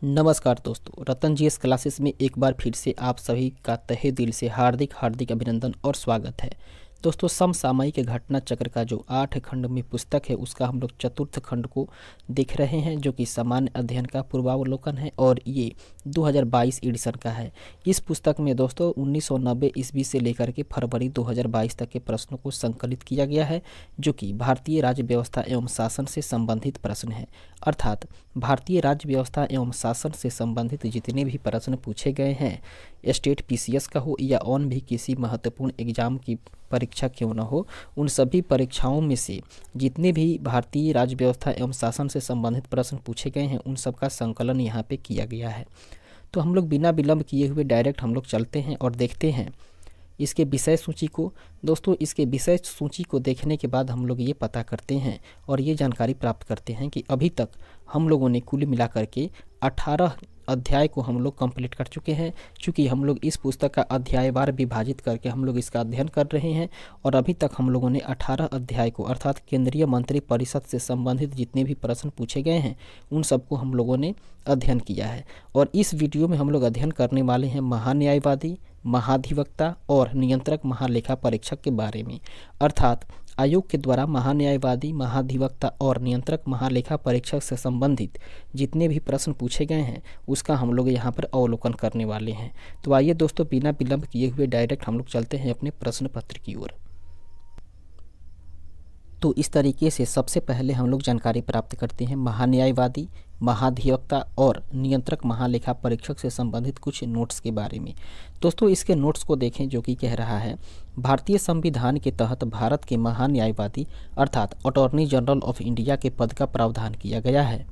नमस्कार दोस्तों, रतन G S classes में एक बार फिर से आप सभी का तहे दिल से हार्दिक हार्दिक अभिनंदन और स्वागत है। दोस्तों, समसामयिक घटना चक्र का जो 8 खंड में पुस्तक है उसका हम लोग चतुर्थ खंड को देख रहे हैं, जो कि सामान्य अध्ययन का पूर्वावलोकन है और ये 2022 एडिशन का है। इस पुस्तक में दोस्तों 1990 ईस्वी से लेकर के फरवरी 2022 तक के प्रश्नों को संकलित किया गया है, जो कि भारतीय राज्य व्यवस्था एवं शासन से संबंधित प्रश्न है। अर्थात भारतीय राज्य व्यवस्था एवं शासन से संबंधित जितने भी प्रश्न पूछे गए हैं, स्टेट पीसीएस का हो या ऑन भी किसी महत्वपूर्ण एग्जाम की परीक्षा क्यों न हो, उन सभी परीक्षाओं में से जितने भी भारतीय राज्य व्यवस्था एवं शासन से संबंधित प्रश्न पूछे गए हैं उन सब का संकलन यहाँ पे किया गया है। तो हम लोग बिना विलंब किए हुए डायरेक्ट हम लोग चलते हैं और देखते हैं इसके विषय सूची को। दोस्तों, इसके विषय सूची को देखने के बाद हम लोग ये पता करते हैं और ये जानकारी प्राप्त करते हैं कि अभी तक हम लोगों ने कुल मिलाकर के 18 अध्याय को हम लोग कंप्लीट कर चुके हैं। चूँकि हम लोग इस पुस्तक का अध्यायवार विभाजित करके हम लोग इसका अध्ययन कर रहे हैं और अभी तक हम लोगों ने 18 अध्याय को अर्थात केंद्रीय मंत्री परिषद से संबंधित जितने भी प्रश्न पूछे गए हैं उन सबको हम लोगों ने अध्ययन किया है। और इस वीडियो में हम लोग अध्ययन करने वाले हैं महान्यायवादी, महाधिवक्ता और नियंत्रक महालेखा परीक्षक के बारे में। अर्थात आयोग के द्वारा महान्यायवादी, महाधिवक्ता और नियंत्रक महालेखा परीक्षक से संबंधित जितने भी प्रश्न पूछे गए हैं उसका हम लोग यहाँ पर अवलोकन करने वाले हैं। तो आइए दोस्तों, बिना विलंब किए हुए डायरेक्ट हम लोग चलते हैं अपने प्रश्न पत्र की ओर। तो इस तरीके से सबसे पहले हम लोग जानकारी प्राप्त करते हैं महान्यायवादी, महाधिवक्ता और नियंत्रक महालेखा परीक्षक से संबंधित कुछ नोट्स के बारे में। दोस्तों, इसके नोट्स को देखें, जो कि कह रहा है भारतीय संविधान के तहत भारत के महान्यायवादी अर्थात अटॉर्नी जनरल ऑफ इंडिया के पद का प्रावधान किया गया है।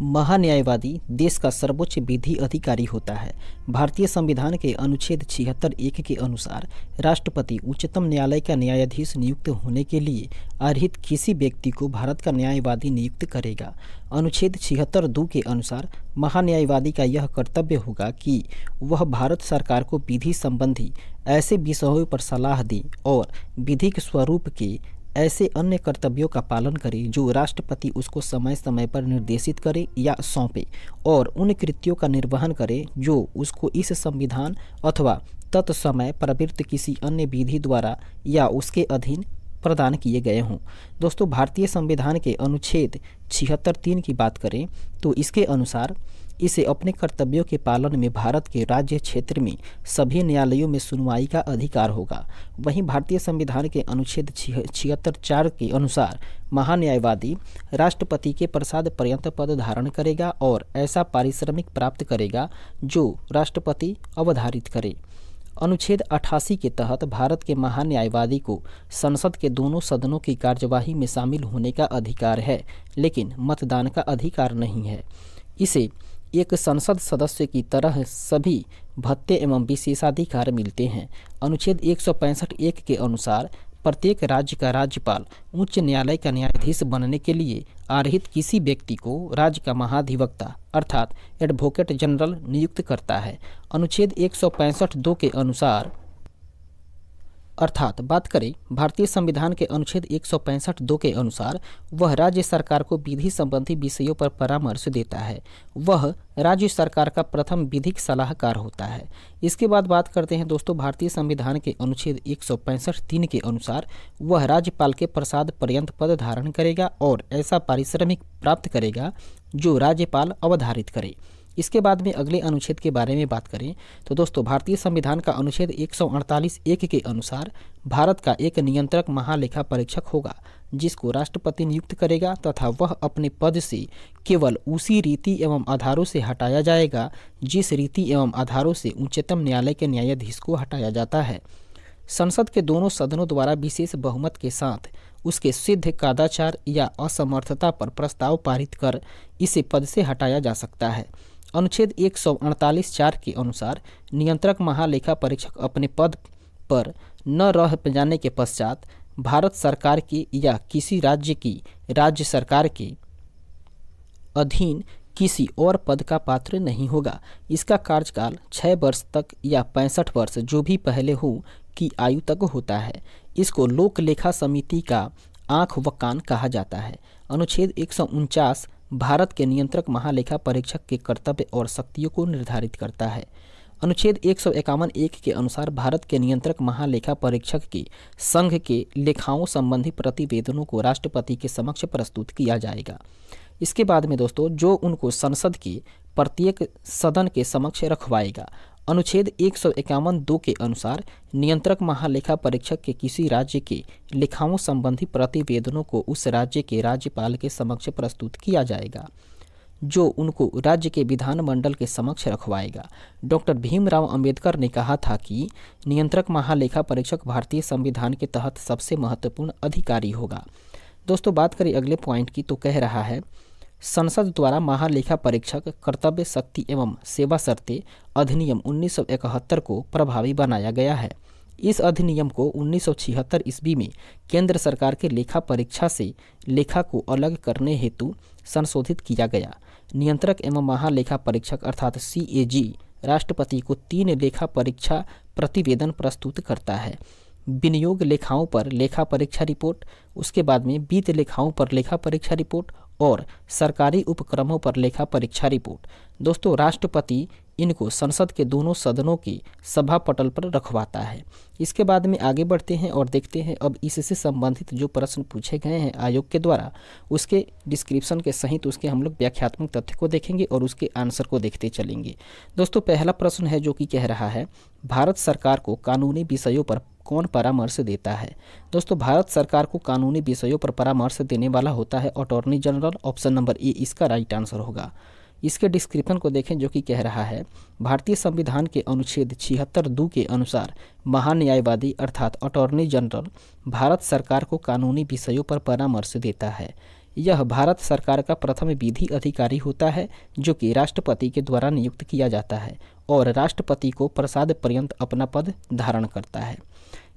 महान्यायवादी देश का सर्वोच्च विधि अधिकारी होता है। भारतीय संविधान के अनुच्छेद 76(1) के अनुसार राष्ट्रपति उच्चतम न्यायालय का न्यायाधीश नियुक्त होने के लिए अर्हित किसी व्यक्ति को भारत का न्यायवादी नियुक्त करेगा। अनुच्छेद 76(2) के अनुसार महान्यायवादी का यह कर्तव्य होगा कि वह भारत सरकार को विधि संबंधी ऐसे विषयों पर सलाह दे और विधिक स्वरूप के ऐसे अन्य कर्तव्यों का पालन करे जो राष्ट्रपति उसको समय समय पर निर्देशित करे या सौंपे, और उन कृत्यों का निर्वहन करे जो उसको इस संविधान अथवा तत्समय प्रवृत्त किसी अन्य विधि द्वारा या उसके अधीन प्रदान किए गए हों। दोस्तों, भारतीय संविधान के अनुच्छेद 76(3) की बात करें तो इसके अनुसार इसे अपने कर्तव्यों के पालन में भारत के राज्य क्षेत्र में सभी न्यायालयों में सुनवाई का अधिकार होगा। वहीं भारतीय संविधान के अनुच्छेद 76(4) के अनुसार महान्यायवादी राष्ट्रपति के प्रसाद पर्यंत पद धारण करेगा और ऐसा पारिश्रमिक प्राप्त करेगा जो राष्ट्रपति अवधारित करे। अनुच्छेद 88 के तहत भारत के महान्यायवादी को संसद के दोनों सदनों की कार्यवाही में शामिल होने का अधिकार है, लेकिन मतदान का अधिकार नहीं है। इसे एक संसद सदस्य की तरह सभी भत्ते एवं विशेषाधिकार मिलते हैं। अनुच्छेद 165(1) के अनुसार प्रत्येक राज्य का राज्यपाल उच्च न्यायालय का न्यायाधीश बनने के लिए अर्हित किसी व्यक्ति को राज्य का महाधिवक्ता अर्थात एडवोकेट जनरल नियुक्त करता है। अनुच्छेद 165(2) के अनुसार अर्थात बात करें भारतीय संविधान के अनुच्छेद 165(2) के अनुसार वह राज्य सरकार को विधि संबंधी विषयों पर परामर्श देता है। वह राज्य सरकार का प्रथम विधिक सलाहकार होता है। इसके बाद बात करते हैं दोस्तों, भारतीय संविधान के अनुच्छेद 165(3) के अनुसार वह राज्यपाल के प्रसाद पर्यंत पद धारण करेगा और ऐसा पारिश्रमिक प्राप्त करेगा जो राज्यपाल अवधारित करे। इसके बाद में अगले अनुच्छेद के बारे में बात करें तो दोस्तों, भारतीय संविधान का अनुच्छेद 148(1) के अनुसार भारत का एक नियंत्रक महालेखा परीक्षक होगा जिसको राष्ट्रपति नियुक्त करेगा तथा वह अपने पद से केवल उसी रीति एवं आधारों से हटाया जाएगा जिस रीति एवं आधारों से उच्चतम न्यायालय के न्यायाधीश को हटाया जाता है। संसद के दोनों सदनों द्वारा विशेष बहुमत के साथ उसके सिद्ध कदाचार या असमर्थता पर प्रस्ताव पारित कर इसे पद से हटाया जा सकता है। अनुच्छेद 148(4) के अनुसार नियंत्रक महालेखा परीक्षक अपने पद पर न रह जाने के पश्चात भारत सरकार की या किसी राज्य की राज्य सरकार के अधीन किसी और पद का पात्र नहीं होगा। इसका कार्यकाल 6 वर्ष तक या 65 वर्ष जो भी पहले हो की आयु तक होता है। इसको लोक लेखा समिति का आँख व कान कहा जाता है। अनुच्छेद 149 भारत के नियंत्रक महालेखा परीक्षक के कर्तव्य और शक्तियों को निर्धारित करता है। अनुच्छेद 151(1) के अनुसार भारत के नियंत्रक महालेखा परीक्षक के संघ के लेखाओं संबंधी प्रतिवेदनों को राष्ट्रपति के समक्ष प्रस्तुत किया जाएगा। इसके बाद में दोस्तों जो उनको संसद के प्रत्येक सदन के समक्ष रखवाएगा। अनुच्छेद 151(2) के अनुसार नियंत्रक महालेखा परीक्षक के किसी राज्य के लेखाओं संबंधी प्रतिवेदनों को उस राज्य के राज्यपाल के समक्ष प्रस्तुत किया जाएगा, जो उनको राज्य के विधानमंडल के समक्ष रखवाएगा। डॉक्टर भीमराव अंबेडकर ने कहा था कि नियंत्रक महालेखा परीक्षक भारतीय संविधान के तहत सबसे महत्वपूर्ण अधिकारी होगा। दोस्तों बात करें अगले पॉइंट की तो कह रहा है संसद द्वारा महालेखा परीक्षक कर्तव्य, शक्ति एवं सेवा शर्तें अधिनियम 1971 को प्रभावी बनाया गया है। इस अधिनियम को 1976 ईस्वी में केंद्र सरकार के लेखा परीक्षा से लेखा को अलग करने हेतु संशोधित किया गया। नियंत्रक एवं महालेखा परीक्षक अर्थात CAG राष्ट्रपति को 3 लेखा परीक्षा प्रतिवेदन प्रस्तुत करता है। विनियोग लेखाओं पर लेखा परीक्षा रिपोर्ट, उसके बाद में वित्त लेखाओं पर लेखा परीक्षा रिपोर्ट और सरकारी उपक्रमों पर लेखा परीक्षा रिपोर्ट। दोस्तों राष्ट्रपति इनको संसद के दोनों सदनों के सभा पटल पर रखवाता है। इसके बाद में आगे बढ़ते हैं और देखते हैं अब इससे संबंधित जो प्रश्न पूछे गए हैं आयोग के द्वारा, उसके डिस्क्रिप्शन के सहित उसके हम लोग व्याख्यात्मक तथ्य को देखेंगे और उसके आंसर को देखते चलेंगे। दोस्तों पहला प्रश्न है जो कि कह रहा है भारत सरकार को कानूनी विषयों पर कौन परामर्श देता है। दोस्तों भारत सरकार को कानूनी विषयों पर परामर्श देने वाला होता है attorney general. Option number A इसका राइट आंसर होगा। इसके डिस्क्रिप्शन को देखें जो कि कह रहा है भारतीय संविधान के अनुच्छेद 76(2) के अनुसार महान्यायवादी अर्थात अटॉर्नी जनरल भारत सरकार को कानूनी विषयों पर परामर्श देता है। यह भारत सरकार का प्रथम विधि अधिकारी होता है जो कि राष्ट्रपति के द्वारा नियुक्त किया जाता है और राष्ट्रपति को प्रसाद पर्यंत अपना पद धारण करता है।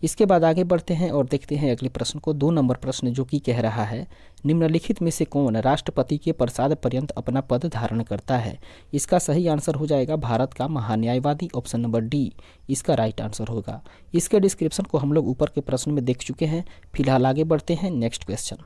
इसके बाद आगे बढ़ते हैं और देखते हैं अगले प्रश्न को। 2 नंबर प्रश्न जो कि कह रहा है निम्नलिखित में से कौन राष्ट्रपति के प्रसाद पर्यंत अपना पद धारण करता है। इसका सही आंसर हो जाएगा भारत का महान्यायवादी। ऑप्शन नंबर डी इसका राइट आंसर होगा। इसके डिस्क्रिप्शन को हम लोग ऊपर के प्रश्न में देख चुके हैं। फिलहाल आगे बढ़ते हैं नेक्स्ट क्वेश्चन।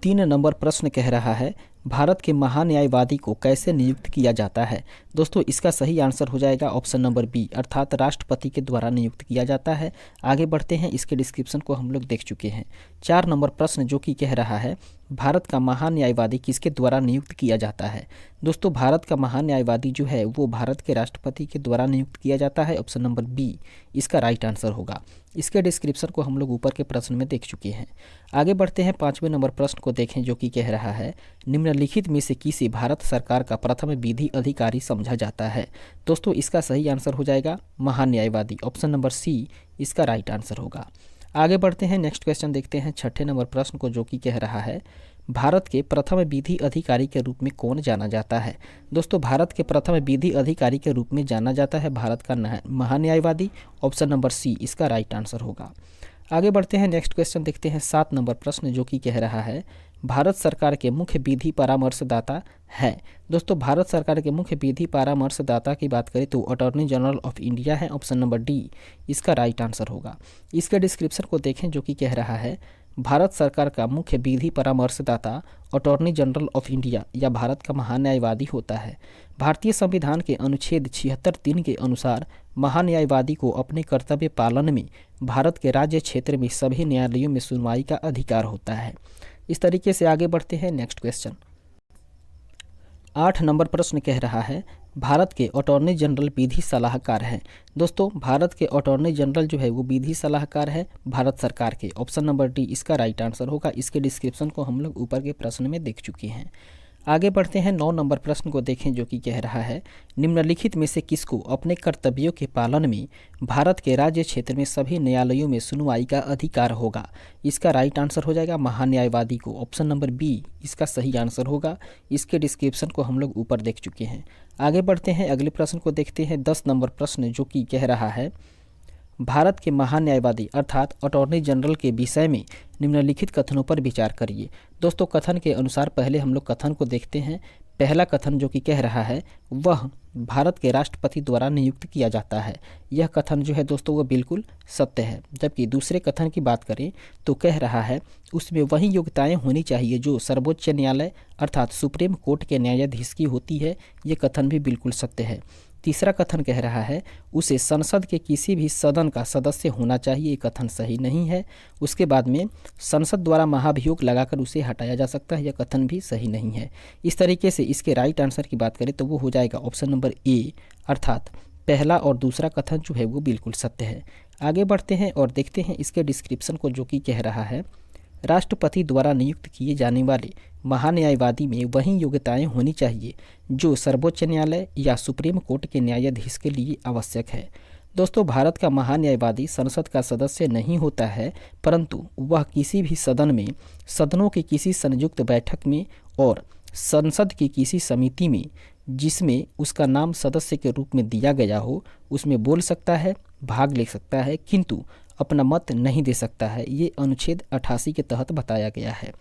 3 नंबर प्रश्न कह रहा है भारत के महान्यायवादी को कैसे नियुक्त किया जाता है। दोस्तों इसका सही आंसर हो जाएगा ऑप्शन नंबर बी अर्थात राष्ट्रपति के द्वारा नियुक्त किया जाता है। आगे बढ़ते हैं, इसके डिस्क्रिप्शन को हम लोग देख चुके हैं। 4 नंबर प्रश्न जो कि कह रहा है भारत का महान्यायवादी किसके द्वारा नियुक्त किया जाता है। दोस्तों भारत का महान्यायवादी जो है वो भारत के राष्ट्रपति के द्वारा नियुक्त किया जाता है। ऑप्शन नंबर बी इसका राइट आंसर होगा। इसके डिस्क्रिप्शन को हम लोग ऊपर के प्रश्न में देख चुके हैं। आगे बढ़ते हैं, 5वें नंबर प्रश्न को देखें जो कि कह रहा है निम्नलिखित में से किसे भारत सरकार का प्रथम विधि अधिकारी समझा जाता है। दोस्तों इसका सही आंसर हो जाएगा महान्यायवादी। ऑप्शन नंबर सी इसका राइट आंसर होगा। आगे बढ़ते हैं, नेक्स्ट क्वेश्चन देखते हैं 6ठे नंबर प्रश्न को जो कि कह रहा है भारत के प्रथम विधि अधिकारी के रूप में कौन जाना जाता है। दोस्तों भारत के प्रथम विधि अधिकारी के रूप में जाना जाता है भारत का महान्यायवादी। ऑप्शन नंबर सी इसका राइट आंसर होगा। आगे बढ़ते हैं, नेक्स्ट क्वेश्चन देखते हैं 7 नंबर प्रश्न जो कि कह रहा है भारत सरकार के मुख्य विधि परामर्शदाता है। दोस्तों भारत सरकार के मुख्य विधि परामर्शदाता की बात करें तो अटॉर्नी जनरल ऑफ इंडिया है। ऑप्शन नंबर डी इसका राइट आंसर होगा। इसके डिस्क्रिप्शन को देखें जो कि कह रहा है भारत सरकार का मुख्य विधि परामर्शदाता अटॉर्नी जनरल ऑफ इंडिया या भारत का महान्यायवादी होता है। भारतीय संविधान के अनुच्छेद 76(3) के अनुसार महान्यायवादी को अपने कर्तव्य पालन में भारत के राज्य क्षेत्र में सभी न्यायालयों में सुनवाई का अधिकार होता है। इस तरीके से आगे बढ़ते हैं, नेक्स्ट क्वेश्चन 8 नंबर प्रश्न कह रहा है भारत के अटॉर्नी जनरल विधि सलाहकार हैं। दोस्तों भारत के अटॉर्नी जनरल जो है वो विधि सलाहकार है भारत सरकार के। ऑप्शन नंबर डी इसका राइट आंसर होगा। इसके डिस्क्रिप्शन को हम लोग ऊपर के प्रश्न में देख चुके हैं। आगे बढ़ते हैं, 9 नंबर प्रश्न को देखें जो कि कह रहा है निम्नलिखित में से किसको अपने कर्तव्यों के पालन में भारत के राज्य क्षेत्र में सभी न्यायालयों में सुनवाई का अधिकार होगा। इसका राइट आंसर हो जाएगा महान्यायवादी को। ऑप्शन नंबर बी इसका सही आंसर होगा। इसके डिस्क्रिप्शन को हम लोग ऊपर देख चुके हैं। आगे बढ़ते हैं, अगले प्रश्न को देखते हैं 10 नंबर प्रश्न जो कि कह रहा है भारत के महान्यायवादी अर्थात अटॉर्नी जनरल के विषय में निम्नलिखित कथनों पर विचार करिए। दोस्तों कथन के अनुसार पहले हम लोग कथन को देखते हैं। पहला कथन जो कि कह रहा है वह भारत के राष्ट्रपति द्वारा नियुक्त किया जाता है। यह कथन जो है दोस्तों वो बिल्कुल सत्य है। जबकि दूसरे कथन की बात करें तो कह रहा है उसमें वही योग्यताएं होनी चाहिए जो सर्वोच्च न्यायालय अर्थात सुप्रीम कोर्ट के न्यायाधीश की होती है। ये कथन भी बिल्कुल सत्य है। तीसरा कथन कह रहा है उसे संसद के किसी भी सदन का सदस्य होना चाहिए। ये कथन सही नहीं है। उसके बाद में संसद द्वारा महाभियोग लगाकर उसे हटाया जा सकता है। यह कथन भी सही नहीं है। इस तरीके से इसके राइट आंसर की बात करें तो वो हो जाएगा ऑप्शन नंबर ए, अर्थात पहला और दूसरा कथन जो है वो बिल्कुल सत्य है। आगे बढ़ते हैं और देखते हैं इसके डिस्क्रिप्शन को, जो कि कह रहा है राष्ट्रपति द्वारा नियुक्त किए जाने वाले महान्यायवादी में वही योग्यताएं होनी चाहिए जो सर्वोच्च न्यायालय या सुप्रीम कोर्ट के न्यायाधीश के लिए आवश्यक है। दोस्तों, भारत का महान्यायवादी संसद का सदस्य नहीं होता है, परंतु वह किसी भी सदन में, सदनों की किसी संयुक्त बैठक में और संसद की किसी समिति में जिसमें उसका नाम सदस्य के रूप में दिया गया हो उसमें बोल सकता है, भाग ले सकता है, किंतु अपना मत नहीं दे सकता है। ये अनुच्छेद 88 के तहत बताया गया है।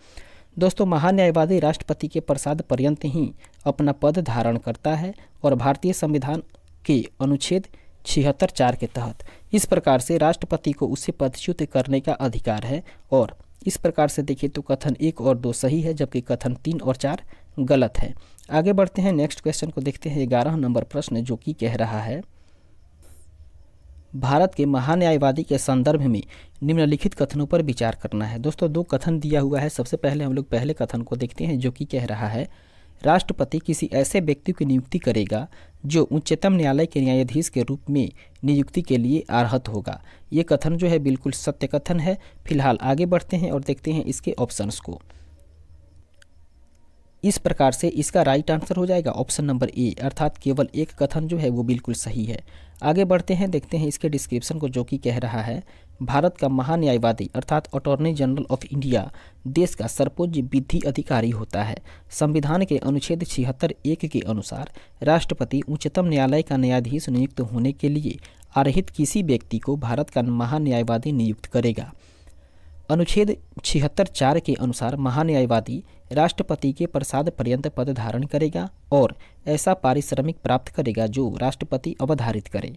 दोस्तों, महान्यायवादी राष्ट्रपति के प्रसाद पर्यंत ही अपना पद धारण करता है और भारतीय संविधान के अनुच्छेद 76(4) के तहत इस प्रकार से राष्ट्रपति को उससे पदच्युत करने का अधिकार है। और इस प्रकार से देखिए तो कथन 1 और 2 सही है, जबकि कथन 3 और 4 गलत है। आगे बढ़ते हैं, नेक्स्ट क्वेश्चन को देखते हैं। 11 नंबर प्रश्न जो कि कह रहा है भारत के महान्यायवादी के संदर्भ में निम्नलिखित कथनों पर विचार करना है। दोस्तों, 2 कथन दिया हुआ है। सबसे पहले हम लोग पहले कथन को देखते हैं, जो कि कह रहा है राष्ट्रपति किसी ऐसे व्यक्ति की नियुक्ति करेगा जो उच्चतम न्यायालय के न्यायाधीश के रूप में नियुक्ति के लिए अर्हत होगा। ये कथन जो है बिल्कुल सत्य कथन है। फिलहाल आगे बढ़ते हैं और देखते हैं इसके ऑप्शंस को। इस प्रकार से इसका राइट आंसर हो जाएगा ऑप्शन नंबर ए, अर्थात केवल एक कथन जो है वो बिल्कुल सही है। आगे बढ़ते हैं, देखते हैं इसके डिस्क्रिप्शन को, जो कि कह रहा है भारत का महान्यायवादी अर्थात अटॉर्नी जनरल ऑफ इंडिया देश का सर्वोच्च विधि अधिकारी होता है। संविधान के अनुच्छेद 76(1) के अनुसार राष्ट्रपति उच्चतम न्यायालय का न्यायाधीश नियुक्त होने के लिए अर्हित किसी व्यक्ति को भारत का महान्यायवादी नियुक्त करेगा। अनुच्छेद 76(4) के अनुसार महान्यायवादी राष्ट्रपति के प्रसाद पर्यंत पद धारण करेगा और ऐसा पारिश्रमिक प्राप्त करेगा जो राष्ट्रपति अवधारित करे।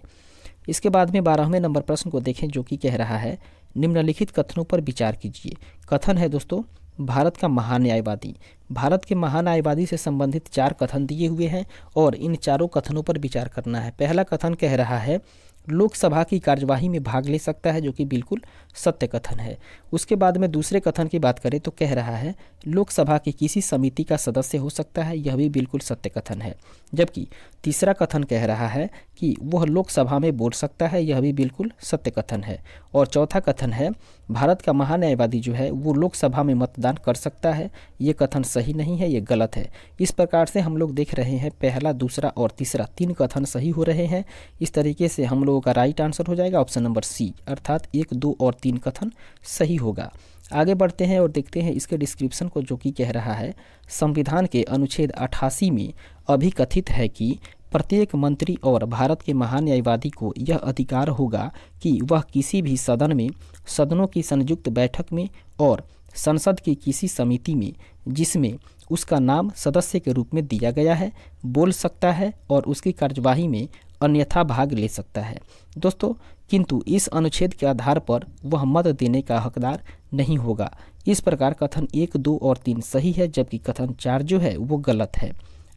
इसके बाद में 12वें नंबर प्रश्न को देखें, जो कि कह रहा है निम्नलिखित कथनों पर विचार कीजिए। कथन है दोस्तों भारत का महान्यायवादी। भारत के महान्यायवादी से संबंधित 4 कथन दिए हुए हैं और इन चारों कथनों पर विचार करना है। पहला कथन कह रहा है लोकसभा की कार्यवाही में भाग ले सकता है, जो कि बिल्कुल सत्य कथन है। उसके बाद में दूसरे कथन की बात करें तो कह रहा है लोकसभा की किसी समिति का सदस्य हो सकता है। यह भी बिल्कुल सत्य कथन है। जबकि तीसरा कथन कह रहा है कि वह लोकसभा में बोल सकता है। यह भी बिल्कुल सत्य कथन है। और चौथा कथन है भारत का महान्यायवादी जो है वो लोकसभा में मतदान कर सकता है। ये कथन सही नहीं है, ये गलत है। इस प्रकार से हम लोग देख रहे हैं पहला, दूसरा और तीसरा 3 कथन सही हो रहे हैं। इस तरीके से हम लोगों का राइट आंसर हो जाएगा ऑप्शन नंबर सी, अर्थात 1, 2 और 3 कथन सही होगा। आगे बढ़ते हैं और देखते हैं इसके डिस्क्रिप्शन को, जो कि कह रहा है संविधान के अनुच्छेद 88 में अभिकथित है कि प्रत्येक मंत्री और भारत के महान्यायवादी को यह अधिकार होगा कि वह किसी भी सदन में, सदनों की संयुक्त बैठक में और संसद की किसी समिति में जिसमें उसका नाम सदस्य के रूप में दिया गया है बोल सकता है और उसकी कार्यवाही में अन्यथा भाग ले सकता है। दोस्तों, किंतु इस अनुच्छेद के आधार पर वह मत देने का हकदार नहीं होगा। इस प्रकार कथन 1, 2 और 3 सही है, जबकि कथन 4 जो है वो गलत है।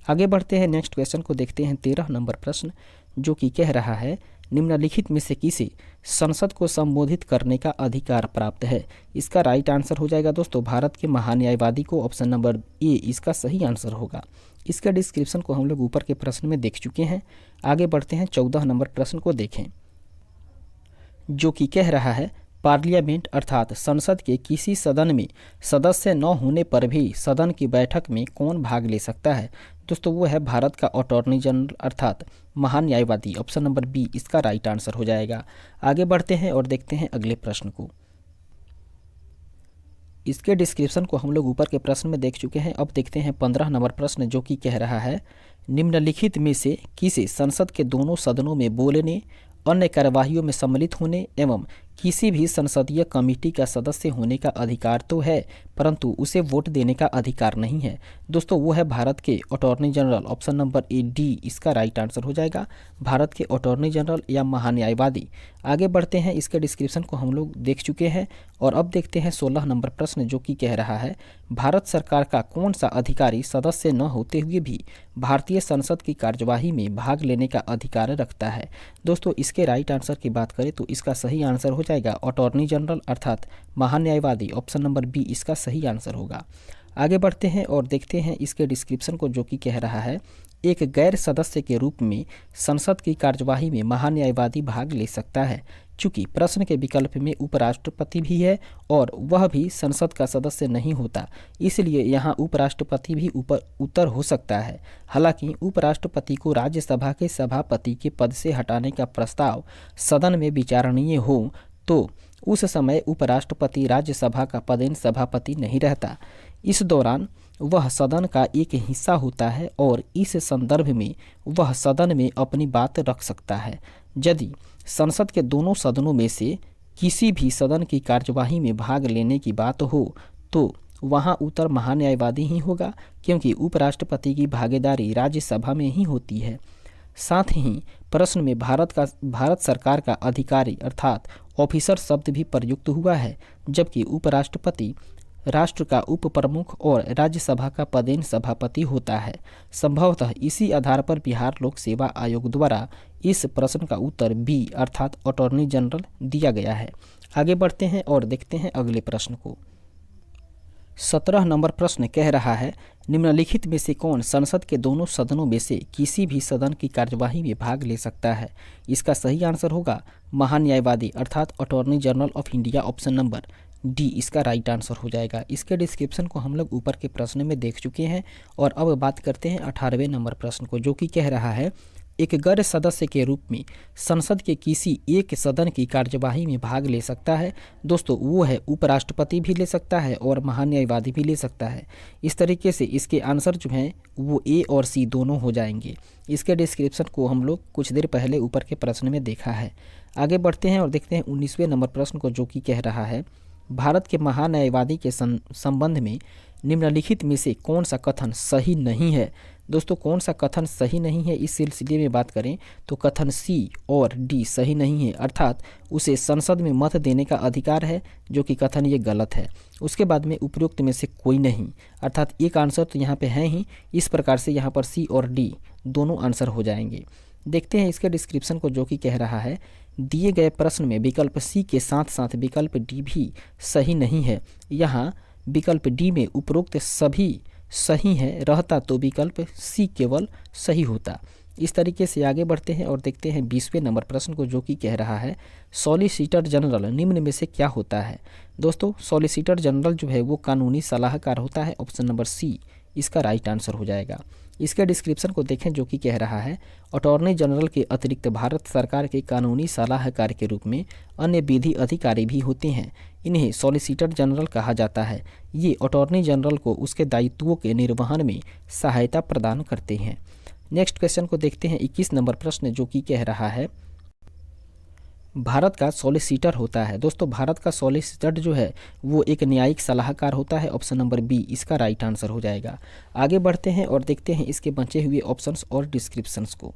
आगे बढ़ते हैं, नेक्स्ट क्वेश्चन को देखते हैं। 13 नंबर प्रश्न, जो कि कह रहा है निम्नलिखित में से किसे संसद को संबोधित करने का अधिकार प्राप्त है। इसका राइट आंसर हो जाएगा दोस्तों भारत के महान्यायवादी को, ऑप्शन नंबर ए इसका सही आंसर होगा। इसका डिस्क्रिप्शन को हम लोग ऊपर के प्रश्न में देख चुके हैं। आगे बढ़ते हैं, 14 नंबर प्रश्न को देखें, जो कि कह रहा है पार्लियामेंट अर्थात संसद के किसी सदन में सदस्य न होने पर भी सदन की बैठक में कौन भाग ले सकता है। दोस्तों, वो है भारत का अटॉर्नी जनरल अर्थात महान्यायवादी, ऑप्शन नंबर बी इसका राइट आंसर हो जाएगा। आगे बढ़ते हैं और देखते हैं अगले प्रश्न को। इसके डिस्क्रिप्शन को हम लोग ऊपर के प्रश्न में देख चुके हैं। अब देखते हैं 15 नंबर प्रश्न, जो कि कह रहा है निम्नलिखित में से किसे संसद के दोनों सदनों में बोलने, अन्य कार्यवाहियों में सम्मिलित होने एवं किसी भी संसदीय कमेटी का सदस्य होने का अधिकार तो है, परंतु उसे वोट देने का अधिकार नहीं है। दोस्तों वो है भारत के attorney general, option number A D इसका राइट आंसर हो जाएगा, भारत के अटॉर्नी जनरल या महान्यायवादी। आगे बढ़ते हैं, इसके डिस्क्रिप्शन को हम लोग देख चुके हैं और अब देखते हैं 16 नंबर प्रश्न जो कि कह रहा है भारत सरकार का कौन सा अधिकारी सदस्य न होते हुए भी भारतीय संसद की कार्यवाही में भाग लेने का अधिकार रखता है। दोस्तों इसके राइट आंसर की बात करें तो इसका सही आंसर हो जाएगा अटॉर्नी जनरल अर्थात महान्यायवादी, ऑप्शन नंबर बी इसका सही आंसर होगा। आगे बढ़ते हैं और देखते हैं इसके डिस्क्रिप्शन को जो कि कह रहा है एक गैर सदस्य के रूप में संसद की कार्यवाही में महान्यायवादी भाग ले सकता है। चूंकि प्रश्न के विकल्प में उपराष्ट्रपति भी है और वह भी संसद का सदस्य नहीं होता, इसलिए यहाँ उपराष्ट्रपति भी उत्तर हो सकता है। हालांकि उपराष्ट्रपति को राज्यसभा के सभापति के पद से हटाने का प्रस्ताव सदन में विचारणीय हो तो उस समय उपराष्ट्रपति राज्यसभा का पदेन सभापति नहीं रहता। इस दौरान वह सदन का एक हिस्सा होता है और इस संदर्भ में वह सदन में अपनी बात रख सकता है। यदि संसद के दोनों सदनों में से किसी भी सदन की कार्यवाही में भाग लेने की बात हो तो वहां उत्तर महान्यायवादी ही होगा, क्योंकि उपराष्ट्रपति की भागीदारी राज्यसभा में ही होती है। साथ ही प्रश्न में भारत सरकार का अधिकारी अर्थात ऑफिसर शब्द भी प्रयुक्त हुआ है, जबकि उपराष्ट्रपति राष्ट्र का उप प्रमुख और राज्यसभा का पदेन सभापति होता है। संभवतः इसी आधार पर बिहार लोक सेवा आयोग द्वारा इस प्रश्न का उत्तर बी अर्थात अटॉर्नी जनरल दिया गया है। आगे बढ़ते हैं और देखते हैं अगले प्रश्न को। 17 नंबर प्रश्न कह रहा है निम्नलिखित में से कौन संसद के दोनों सदनों में से किसी भी सदन की कार्यवाही में भाग ले सकता है। इसका सही आंसर होगा महान्यायवादी अर्थात attorney general of India, option number D इसका राइट आंसर हो जाएगा। इसके डिस्क्रिप्शन को हम लोग ऊपर के प्रश्न में देख चुके हैं और अब बात करते हैं 18वें नंबर प्रश्न को जो कि कह रहा है एक गैर सदस्य के रूप में संसद के किसी एक सदन की कार्यवाही में भाग ले सकता है। दोस्तों वो है उपराष्ट्रपति भी ले सकता है और महान्यायवादी भी ले सकता है। इस तरीके से इसके आंसर जो हैं वो ए और सी दोनों हो जाएंगे। इसके डिस्क्रिप्शन को हम लोग कुछ देर पहले ऊपर के प्रश्न में देखा है। आगे बढ़ते हैं और देखते हैं 19वें नंबर प्रश्न को जो कि कह रहा है भारत के महान्यायवादी के संबंध में निम्नलिखित में से कौन सा कथन सही नहीं है। दोस्तों कौन सा कथन सही नहीं है इस सिलसिले में बात करें तो कथन सी और डी सही नहीं है, अर्थात उसे संसद में मत देने का अधिकार है, जो कि कथन ये गलत है। उसके बाद में उपयुक्त में से कोई नहीं, अर्थात एक आंसर तो यहाँ पे है ही। इस प्रकार से यहाँ पर सी और डी दोनों आंसर हो जाएंगे। देखते हैं इसके डिस्क्रिप्शन को जो कि कह रहा है दिए गए प्रश्न में विकल्प सी के साथ साथ विकल्प डी भी सही नहीं है। यहाँ विकल्प डी में उपरोक्त सभी सही है रहता तो विकल्प सी केवल सही होता। इस तरीके से आगे बढ़ते हैं और देखते हैं 20वें नंबर प्रश्न को जो कि कह रहा है सॉलिसिटर जनरल निम्न में से क्या होता है। दोस्तों सॉलिसिटर जनरल जो है वो कानूनी सलाहकार होता है, ऑप्शन नंबर सी इसका राइट आंसर हो जाएगा। इसके डिस्क्रिप्शन को देखें जो कि कह रहा है अटॉर्नी जनरल के अतिरिक्त भारत सरकार के कानूनी सलाहकार के रूप में अन्य विधि अधिकारी भी होते हैं। इन्हें सॉलिसिटर जनरल कहा जाता है। ये अटॉर्नी जनरल को उसके दायित्वों के निर्वहन में सहायता प्रदान करते हैं। नेक्स्ट क्वेश्चन को देखते हैं 21 नंबर प्रश्न जो कि कह रहा है भारत का सॉलिसिटर होता है। दोस्तों भारत का सॉलिसिटर जो है वो एक न्यायिक सलाहकार होता है, ऑप्शन नंबर बी इसका राइट आंसर हो जाएगा। आगे बढ़ते हैं और देखते हैं इसके बचे हुए ऑप्शंस और डिस्क्रिप्शंस को।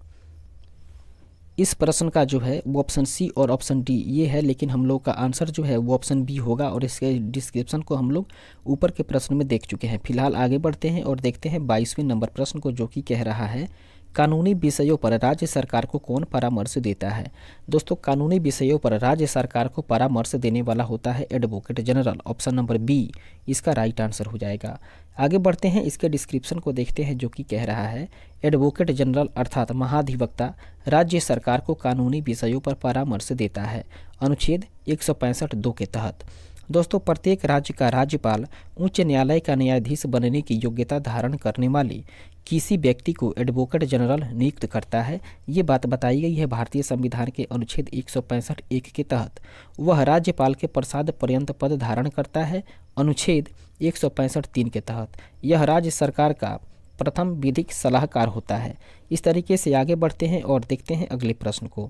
इस प्रश्न का जो है वो ऑप्शन सी और ऑप्शन डी ये है, लेकिन हम लोग का आंसर जो है वो ऑप्शन बी होगा और इसके डिस्क्रिप्शन को हम लोग ऊपर के प्रश्न में देख चुके हैं। फिलहाल आगे बढ़ते हैं और देखते हैं 22वें नंबर प्रश्न को जो कि कह रहा है कानूनी विषयों पर राज्य सरकार को कौन परामर्श देता है। दोस्तों कानूनी विषयों पर राज्य सरकार को परामर्श देने वाला होता है advocate general, option number B इसका राइट आंसर हो जाएगा। आगे बढ़ते हैं इसके डिस्क्रिप्शन को देखते हैं जो कि कह रहा है एडवोकेट जनरल अर्थात महाधिवक्ता राज्य सरकार को कानूनी विषयों पर परामर्श देता है अनुच्छेद 165(2) के तहत। दोस्तों प्रत्येक राज्य का राज्यपाल उच्च न्यायालय का न्यायाधीश बनने की योग्यता धारण करने वाले किसी व्यक्ति को एडवोकेट जनरल नियुक्त करता है। ये बात बताई गई है भारतीय संविधान के अनुच्छेद 165(1) के तहत। वह राज्यपाल के प्रसाद पर्यंत पद धारण करता है अनुच्छेद 165(3) के तहत। यह राज्य सरकार का प्रथम विधिक सलाहकार होता है। इस तरीके से आगे बढ़ते हैं और देखते हैं अगले प्रश्न को।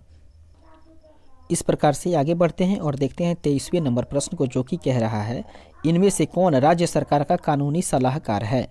इस प्रकार से आगे बढ़ते हैं और देखते हैं 23वें नंबर प्रश्न को, जो कि कह रहा है इनमें से कौन राज्य सरकार का कानूनी सलाहकार है।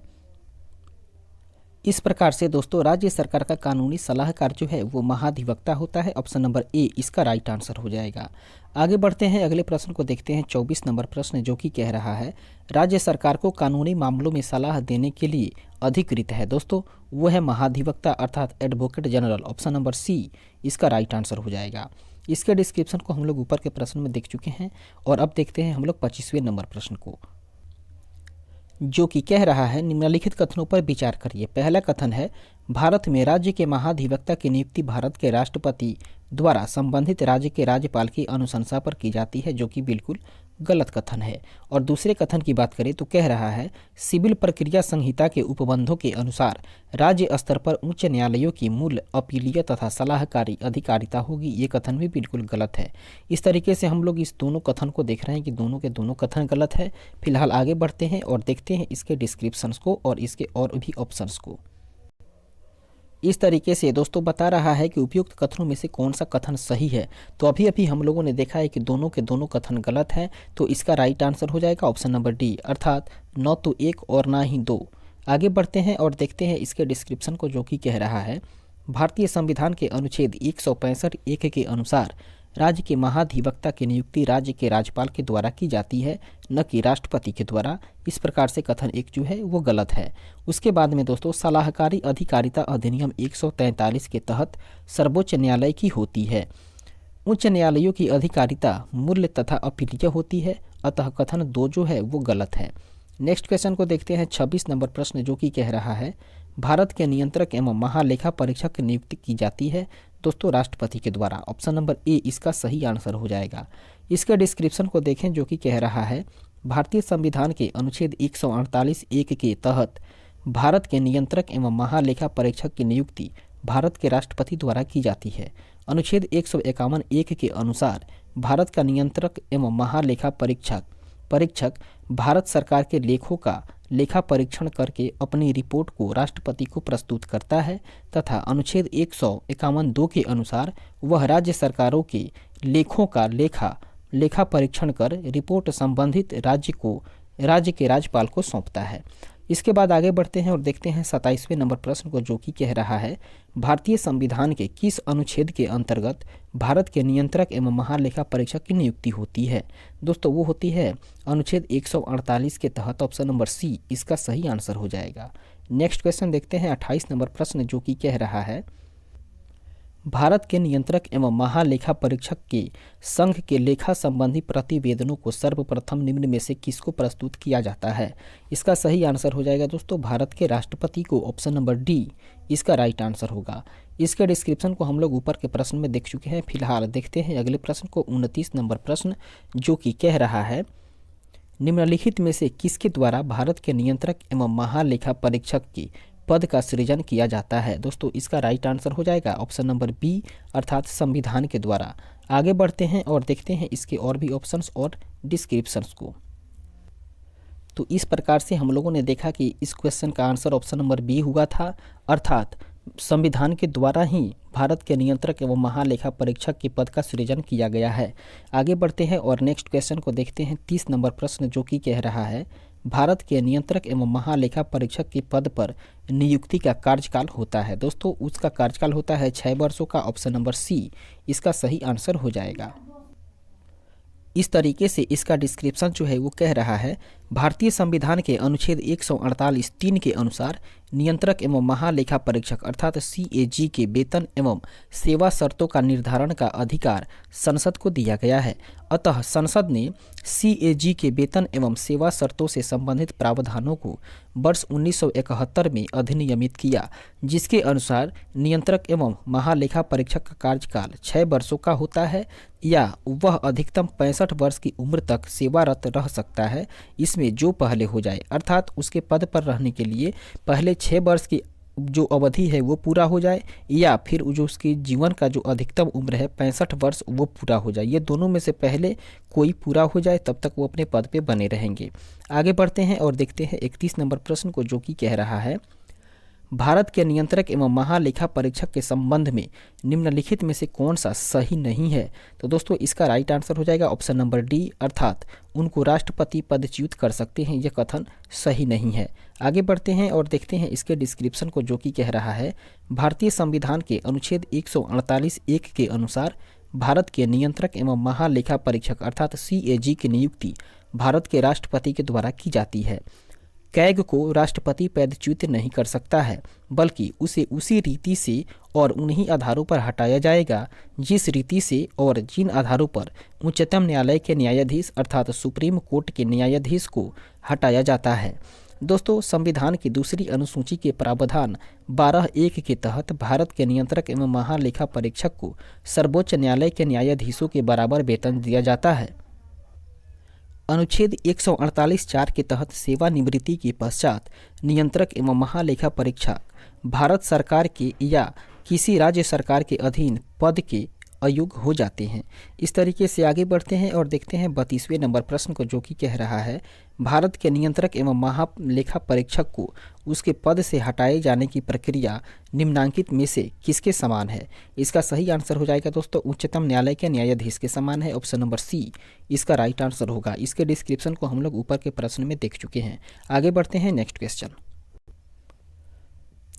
इस प्रकार से दोस्तों राज्य सरकार का कानूनी सलाहकार जो है वो महाधिवक्ता होता है। ऑप्शन नंबर ए इसका राइट आंसर हो जाएगा। आगे बढ़ते हैं, अगले प्रश्न को देखते हैं 24 नंबर प्रश्न, जो कि कह रहा है राज्य सरकार को कानूनी मामलों में सलाह देने के लिए अधिकृत है। दोस्तों वो है महाधिवक्ता अर्थात advocate general. Option number C इसका राइट आंसर हो जाएगा। इसके डिस्क्रिप्शन को हम लोग ऊपर के प्रश्न में देख चुके हैं और अब देखते हैं हम लोग 25वें नंबर प्रश्न को, जो कि कह रहा है निम्नलिखित कथनों पर विचार करिए। पहला कथन है भारत में राज्य के महाधिवक्ता की नियुक्ति भारत के राष्ट्रपति द्वारा संबंधित राज्य के राज्यपाल की अनुशंसा पर की जाती है, जो कि बिल्कुल गलत कथन है। और दूसरे कथन की बात करें तो कह रहा है सिविल प्रक्रिया संहिता के उपबंधों के अनुसार राज्य स्तर पर उच्च न्यायालयों की मूल अपीलीय तथा सलाहकारी अधिकारिता होगी। ये कथन भी बिल्कुल गलत है। इस तरीके से हम लोग इस दोनों कथन को देख रहे हैं कि दोनों के दोनों कथन गलत है। फिलहाल आगे बढ़ते हैं और देखते हैं इसके डिस्क्रिप्शंस को और इसके और भी ऑप्शंस को। इस तरीके से दोस्तों बता रहा है कि उपयुक्त कथनों में से कौन सा कथन सही है। तो अभी हम लोगों ने देखा है कि दोनों के दोनों कथन गलत हैं, तो इसका राइट आंसर हो जाएगा ऑप्शन नंबर डी, अर्थात न तो एक और ना ही दो। आगे बढ़ते हैं और देखते हैं इसके डिस्क्रिप्शन को, जो कि कह रहा है भारतीय संविधान के अनुच्छेद 165(1) के अनुसार राज्य के महाधिवक्ता की नियुक्ति राज्य के राज्यपाल के द्वारा की जाती है, न कि राष्ट्रपति के द्वारा। इस प्रकार से कथन एक जो है वो गलत है। उसके बाद में दोस्तों सलाहकारी अधिकारिता अधिनियम 143 के तहत सर्वोच्च न्यायालय की होती है। उच्च न्यायालयों की अधिकारिता मूल्य तथा अपीलीय होती है, अतः कथन दो जो है वो गलत है। नेक्स्ट क्वेश्चन को देखते हैं 26 नंबर प्रश्न, जो कि कह रहा है भारत के नियंत्रक एवं महालेखा परीक्षक की नियुक्ति की जाती है दोस्तों राष्ट्रपति के द्वारा। ऑप्शन नंबर ए इसका सही आंसर हो जाएगा। इसके डिस्क्रिप्शन को देखें, जो कि कह रहा है भारतीय संविधान के अनुच्छेद 148(1) के तहत भारत के नियंत्रक एवं महालेखा परीक्षक की नियुक्ति भारत के राष्ट्रपति द्वारा की जाती है। अनुच्छेद 151(1) के अनुसार भारत का नियंत्रक एवं महालेखा परीक्षक भारत सरकार के लेखों का लेखा परीक्षण करके अपनी रिपोर्ट को राष्ट्रपति को प्रस्तुत करता है तथा अनुच्छेद 151(2) के अनुसार वह राज्य सरकारों के लेखों का लेखा परीक्षण कर रिपोर्ट संबंधित राज्य के राज्यपाल को सौंपता है। इसके बाद आगे बढ़ते हैं और देखते हैं 27वें नंबर प्रश्न को, जो कि कह रहा है भारतीय संविधान के किस अनुच्छेद के अंतर्गत भारत के नियंत्रक एवं महालेखा परीक्षक की नियुक्ति होती है। दोस्तों वो होती है अनुच्छेद 148 के तहत। ऑप्शन नंबर सी इसका सही आंसर हो जाएगा। नेक्स्ट क्वेश्चन देखते हैं 28 नंबर प्रश्न, जो कि कह रहा है भारत के नियंत्रक एवं महालेखा परीक्षक के संघ के लेखा संबंधी प्रतिवेदनों को सर्वप्रथम निम्न में से किसको प्रस्तुत किया जाता है। इसका सही आंसर हो जाएगा दोस्तों भारत के राष्ट्रपति को। ऑप्शन नंबर डी इसका राइट आंसर होगा। इसके डिस्क्रिप्शन को हम लोग ऊपर के प्रश्न में देख चुके हैं। फिलहाल देखते हैं अगले प्रश्न को, 29 नंबर प्रश्न, जो कि कह रहा है निम्नलिखित में से किसके द्वारा भारत के नियंत्रक एवं महालेखा परीक्षक की पद का सृजन किया जाता है। दोस्तों इसका राइट आंसर हो जाएगा ऑप्शन नंबर बी, अर्थात संविधान के द्वारा। आगे बढ़ते हैं और देखते हैं इसके और भी ऑप्शंस और डिस्क्रिप्शंस को। तो इस प्रकार से हम लोगों ने देखा कि इस क्वेश्चन का आंसर ऑप्शन नंबर बी हुआ था, अर्थात संविधान के द्वारा ही भारत के नियंत्रक एवं महालेखा परीक्षक के पद का सृजन किया गया है। आगे बढ़ते हैं और नेक्स्ट क्वेश्चन को देखते हैं 30 नंबर प्रश्न, जो कि कह रहा है भारत के नियंत्रक एवं महालेखा परीक्षक के पद पर नियुक्ति का कार्यकाल होता है। दोस्तों उसका कार्यकाल होता है 6 वर्षों का। ऑप्शन नंबर सी इसका सही आंसर हो जाएगा। इस तरीके से इसका डिस्क्रिप्शन जो है वो कह रहा है भारतीय संविधान के अनुच्छेद 148(3) के अनुसार नियंत्रक एवं महालेखा परीक्षक अर्थात CAG के वेतन एवं सेवा शर्तों का निर्धारण का अधिकार संसद को दिया गया है। अतः संसद ने CAG के वेतन एवं सेवा शर्तों से संबंधित प्रावधानों को वर्ष 1971 में अधिनियमित किया, जिसके अनुसार नियंत्रक एवं महालेखा परीक्षक का कार्यकाल 6 वर्षों का होता है या वह अधिकतम 65 वर्ष की उम्र तक सेवारत रह सकता है। इसमें जो पहले हो जाए, अर्थात उसके पद पर रहने के लिए पहले 6 वर्ष की जो अवधि है वो पूरा हो जाए या फिर जो उसकी जीवन का जो अधिकतम उम्र है 65 वर्ष वो पूरा हो जाए। ये दोनों में से पहले कोई पूरा हो जाए तब तक वो अपने पद पे बने रहेंगे। आगे बढ़ते हैं और देखते हैं 31 नंबर प्रश्न को, जो कि कह रहा है भारत के नियंत्रक एवं महालेखा परीक्षक के संबंध में निम्नलिखित में से कौन सा सही नहीं है? तो दोस्तों इसका राइट आंसर हो जाएगा ऑप्शन नंबर डी, अर्थात उनको राष्ट्रपति पदच्युत कर सकते हैं, यह कथन सही नहीं है। आगे बढ़ते हैं और देखते हैं इसके डिस्क्रिप्शन को, जो कि कह रहा है भारतीय संविधान के अनुच्छेद 148(1) के अनुसार भारत के नियंत्रक एवं महालेखा परीक्षक अर्थात CAG की नियुक्ति भारत के राष्ट्रपति के द्वारा की जाती है। कैग को राष्ट्रपति पदच्युत नहीं कर सकता है, बल्कि उसे उसी रीति से और उन्हीं आधारों पर हटाया जाएगा जिस रीति से और जिन आधारों पर उच्चतम न्यायालय के न्यायाधीश अर्थात सुप्रीम कोर्ट के न्यायाधीश को हटाया जाता है। दोस्तों संविधान की दूसरी अनुसूची के प्रावधान 12(1) के तहत भारत के नियंत्रक एवं महालेखा परीक्षक को सर्वोच्च न्यायालय के न्यायाधीशों के बराबर वेतन दिया जाता है। अनुच्छेद 148(4) के तहत सेवानिवृत्ति के पश्चात नियंत्रक एवं महालेखा परीक्षक भारत सरकार के या किसी राज्य सरकार के अधीन पद के अयोग्य हो जाते हैं। इस तरीके से आगे बढ़ते हैं और देखते हैं 32वें नंबर प्रश्न को, जो कि कह रहा है भारत के नियंत्रक एवं महालेखा परीक्षक को उसके पद से हटाए जाने की प्रक्रिया निम्नांकित में से किसके समान है? इसका सही आंसर हो जाएगा दोस्तों उच्चतम न्यायालय के न्यायाधीश के समान है, ऑप्शन नंबर सी इसका राइट आंसर होगा। इसके डिस्क्रिप्शन को हम लोग ऊपर के प्रश्न में देख चुके हैं। आगे बढ़ते हैं नेक्स्ट क्वेश्चन।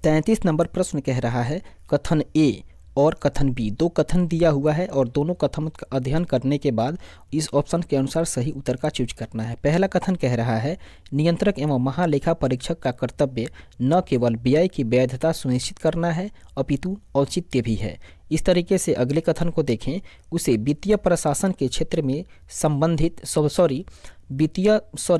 33 नंबर प्रश्न कह रहा है कथन ए और कथन बी, दो कथन दिया हुआ है और दोनों कथन का अध्ययन करने के बाद इस ऑप्शन के अनुसार सही उत्तर का चूज करना है। पहला कथन कह रहा है नियंत्रक एवं महालेखा परीक्षक का कर्तव्य न केवल व्यय की वैधता सुनिश्चित करना है अपितु औचित्य भी है। इस तरीके से अगले कथन को देखें, उसे वित्तीय प्रशासन के क्षेत्र में संबंधित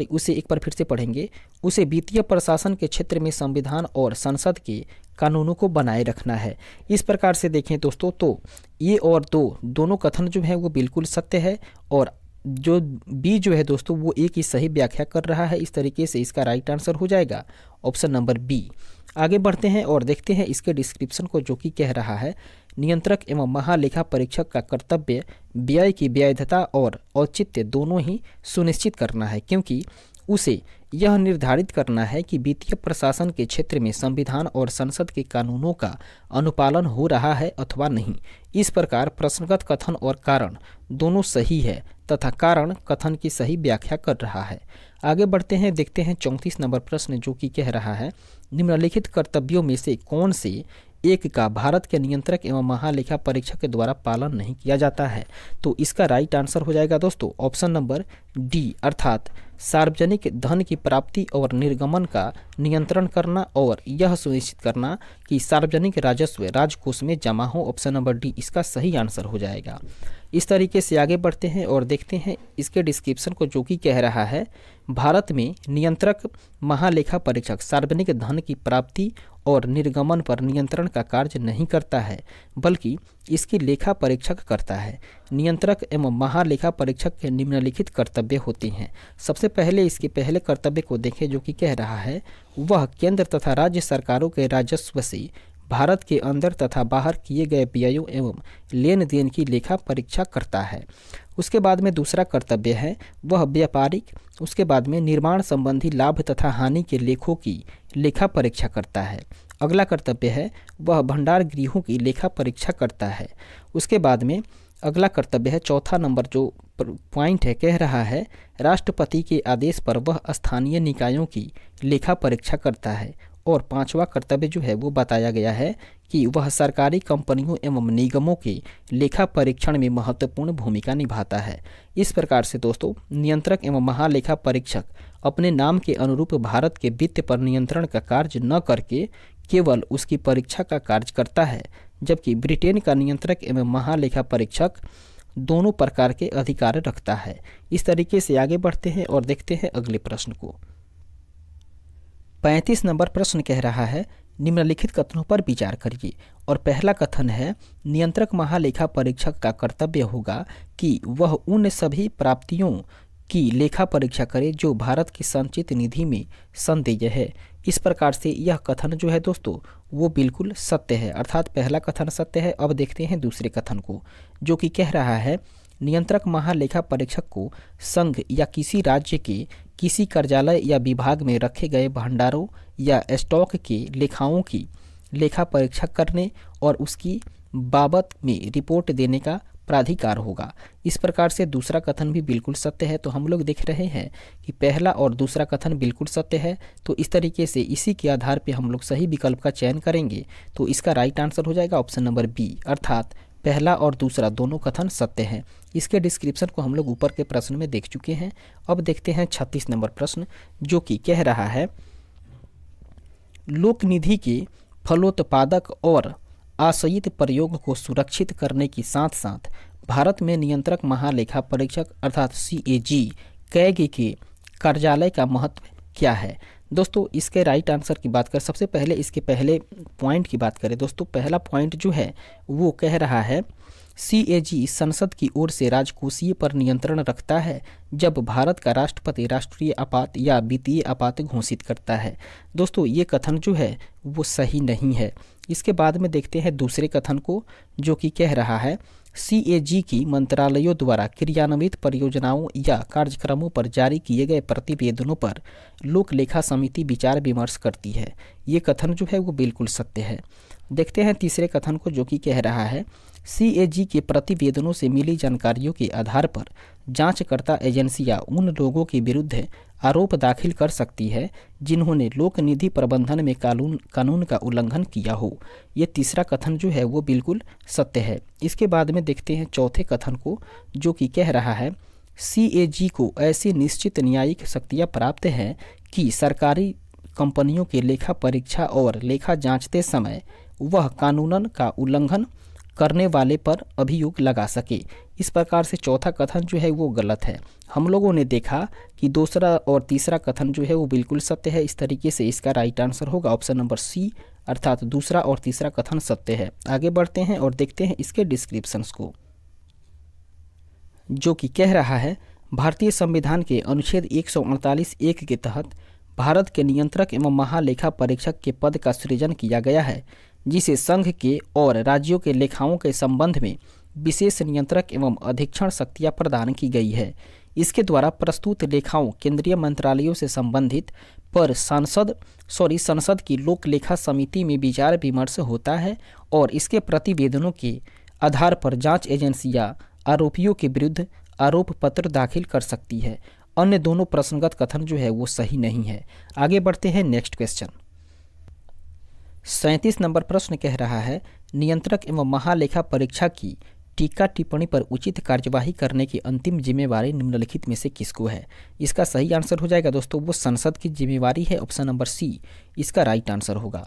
उसे एक बार फिर से पढ़ेंगे, उसे वित्तीय प्रशासन के क्षेत्र में संविधान और संसद के कानूनों को बनाए रखना है। इस प्रकार से देखें दोस्तों तो ये और दोनों कथन जो है वो बिल्कुल सत्य है और जो बी जो है दोस्तों वो एक ही सही व्याख्या कर रहा है। इस तरीके से इसका राइट आंसर हो जाएगा ऑप्शन नंबर बी। आगे बढ़ते हैं और देखते हैं इसके डिस्क्रिप्शन को, जो कि कह रहा है नियंत्रक एवं महालेखा परीक्षक का कर्तव्य व्यय की वैधता और औचित्य दोनों ही सुनिश्चित करना है, क्योंकि उसे यह निर्धारित करना है कि वित्तीय प्रशासन के क्षेत्र में संविधान और संसद के कानूनों का अनुपालन हो रहा है अथवा नहीं। इस प्रकार प्रश्नगत कथन और कारण दोनों सही है तथा कारण कथन की सही व्याख्या कर रहा है। आगे बढ़ते हैं, देखते हैं 34 नंबर प्रश्न, जो कि कह रहा है निम्नलिखित कर्तव्यों में से कौन से एक का भारत के नियंत्रक एवं महालेखा परीक्षक के द्वारा पालन नहीं किया जाता है? तो इसका राइट आंसर हो जाएगा दोस्तों ऑप्शन नंबर डी, अर्थात सार्वजनिक धन की प्राप्ति और निर्गमन का नियंत्रण करना और यह सुनिश्चित करना कि सार्वजनिक राजस्व राजकोष में जमा हो। ऑप्शन नंबर डी इसका सही आंसर हो जाएगा। इस तरीके से आगे बढ़ते हैं और देखते हैं इसके डिस्क्रिप्शन को, जो कि कह रहा है भारत में नियंत्रक महालेखा परीक्षक सार्वजनिक धन की प्राप्ति और निर्गमन पर नियंत्रण का कार्य नहीं करता है, बल्कि इसकी लेखा परीक्षक करता है। नियंत्रक एवं महालेखा परीक्षक के निम्नलिखित कर्तव्य होते हैं। सबसे पहले इसके पहले कर्तव्य को देखें, जो कि कह रहा है वह केंद्र तथा राज्य सरकारों के राजस्व से भारत के अंदर तथा बाहर किए गए व्ययों एवं लेन देन की लेखा परीक्षा करता है। उसके बाद में दूसरा कर्तव्य है वह व्यापारिक, उसके बाद में निर्माण संबंधी लाभ तथा हानि के लेखों की लेखा परीक्षा करता है। अगला कर्तव्य है वह भंडार गृहों की लेखा परीक्षा करता है। उसके बाद में अगला कर्तव्य है, चौथा नंबर जो पॉइंट है, कह रहा है राष्ट्रपति के आदेश पर वह स्थानीय निकायों की लेखा परीक्षा करता है। और पांचवा कर्तव्य जो है वो बताया गया है कि वह सरकारी कंपनियों एवं निगमों के लेखा परीक्षण में महत्वपूर्ण भूमिका निभाता है। इस प्रकार से दोस्तों नियंत्रक एवं महालेखा परीक्षक अपने नाम के अनुरूप भारत के वित्त पर नियंत्रण का कार्य न करके केवल उसकी परीक्षा का कार्य करता है, जबकि ब्रिटेन का नियंत्रक एवं महालेखा परीक्षक दोनों प्रकार के अधिकार रखता है। इस तरीके से आगे बढ़ते हैं और देखते हैं अगले प्रश्न को। 35 नंबर प्रश्न कह रहा है निम्नलिखित कथनों पर विचार करिए। और पहला कथन है नियंत्रक महालेखा परीक्षक का कर्तव्य होगा कि वह उन सभी प्राप्तियों की लेखा परीक्षा करे जो भारत की संचित निधि में संदेय है। इस प्रकार से यह कथन जो है दोस्तों वो बिल्कुल सत्य है, अर्थात पहला कथन सत्य है। अब देखते हैं दूसरे कथन को, जो कि कह रहा है नियंत्रक महालेखा परीक्षक को संघ या किसी राज्य के किसी कार्यालय या विभाग में रखे गए भंडारों या स्टॉक के लेखाओं की लेखा परीक्षा करने और उसकी बाबत में रिपोर्ट देने का प्राधिकार होगा। इस प्रकार से दूसरा कथन भी बिल्कुल सत्य है। तो हम लोग देख रहे हैं कि पहला और दूसरा कथन बिल्कुल सत्य है। तो इस तरीके से इसी के आधार पे हम लोग सही विकल्प का चयन करेंगे। तो इसका राइट आंसर हो जाएगा ऑप्शन नंबर बी, अर्थात पहला और दूसरा दोनों कथन सत्य हैं। इसके डिस्क्रिप्शन को हम लोग ऊपर के प्रश्न में देख चुके हैं। अब देखते हैं 36 नंबर प्रश्न, जो कि कह रहा है लोक निधि के फलोत्पादक और आशयित प्रयोग को सुरक्षित करने के साथ साथ भारत में नियंत्रक महालेखा परीक्षक अर्थात CAG कैग के कार्यालय का महत्व क्या है। दोस्तों इसके राइट आंसर की बात करें, सबसे पहले इसके पहले पॉइंट की बात करें दोस्तों, पहला पॉइंट जो है वो कह रहा है CAG संसद की ओर से राजकोषीय पर नियंत्रण रखता है जब भारत का राष्ट्रपति राष्ट्रीय आपात या वित्तीय आपात घोषित करता है। दोस्तों ये कथन जो है वो सही नहीं है। इसके बाद में देखते हैं दूसरे कथन को, जो कि कह रहा है CAG की मंत्रालयों द्वारा क्रियान्वित परियोजनाओं या कार्यक्रमों पर जारी किए गए प्रतिवेदनों पर लोक लेखा समिति विचार विमर्श करती है। ये कथन जो है वो बिल्कुल सत्य है। देखते हैं तीसरे कथन को, जो कि कह रहा है CAG के प्रतिवेदनों से मिली जानकारियों के आधार पर जांचकर्ता एजेंसियां उन लोगों के विरुद्ध आरोप दाखिल कर सकती है जिन्होंने लोक निधि प्रबंधन में कानून का उल्लंघन किया हो। ये तीसरा कथन जो है वो बिल्कुल सत्य है। इसके बाद में देखते हैं चौथे कथन को, जो कि कह रहा है CAG को ऐसी निश्चित न्यायिक शक्तियाँ प्राप्त हैं कि सरकारी कंपनियों के लेखा परीक्षा और लेखा जांचते समय वह कानूनन का उल्लंघन करने वाले पर अभियोग लगा सके। इस प्रकार से चौथा कथन जो है वो गलत है। हम लोगों ने देखा कि दूसरा और तीसरा कथन जो है वो बिल्कुल सत्य है। इस तरीके से इसका राइट आंसर होगा ऑप्शन नंबर सी, अर्थात दूसरा और तीसरा कथन सत्य है। आगे बढ़ते हैं और देखते हैं इसके डिस्क्रिप्शंस को, जो कि कह रहा है भारतीय संविधान के अनुच्छेद 148(1) के तहत भारत के नियंत्रक एवं महालेखा परीक्षक के पद का सृजन किया गया है, जिसे संघ के और राज्यों के लेखाओं के संबंध में विशेष नियंत्रक एवं अधीक्षण शक्तियां प्रदान की गई है। इसके द्वारा प्रस्तुत लेखाओं केंद्रीय मंत्रालयों से संबंधित पर संसद की लोक लेखा समिति में विचार विमर्श होता है और इसके प्रतिवेदनों के आधार पर जांच एजेंसियां आरोपियों के विरुद्ध आरोप पत्र दाखिल कर सकती है। अन्य दोनों प्रसंगत कथन जो है वो सही नहीं है। आगे बढ़ते हैं नेक्स्ट क्वेश्चन। 37 नंबर प्रश्न कह रहा है नियंत्रक एवं महालेखा परीक्षा की टीका टिप्पणी पर उचित कार्यवाही करने की अंतिम जिम्मेवारी निम्नलिखित में से किसको है। इसका सही आंसर हो जाएगा दोस्तों वो संसद की जिम्मेवारी है, ऑप्शन नंबर सी इसका राइट आंसर होगा।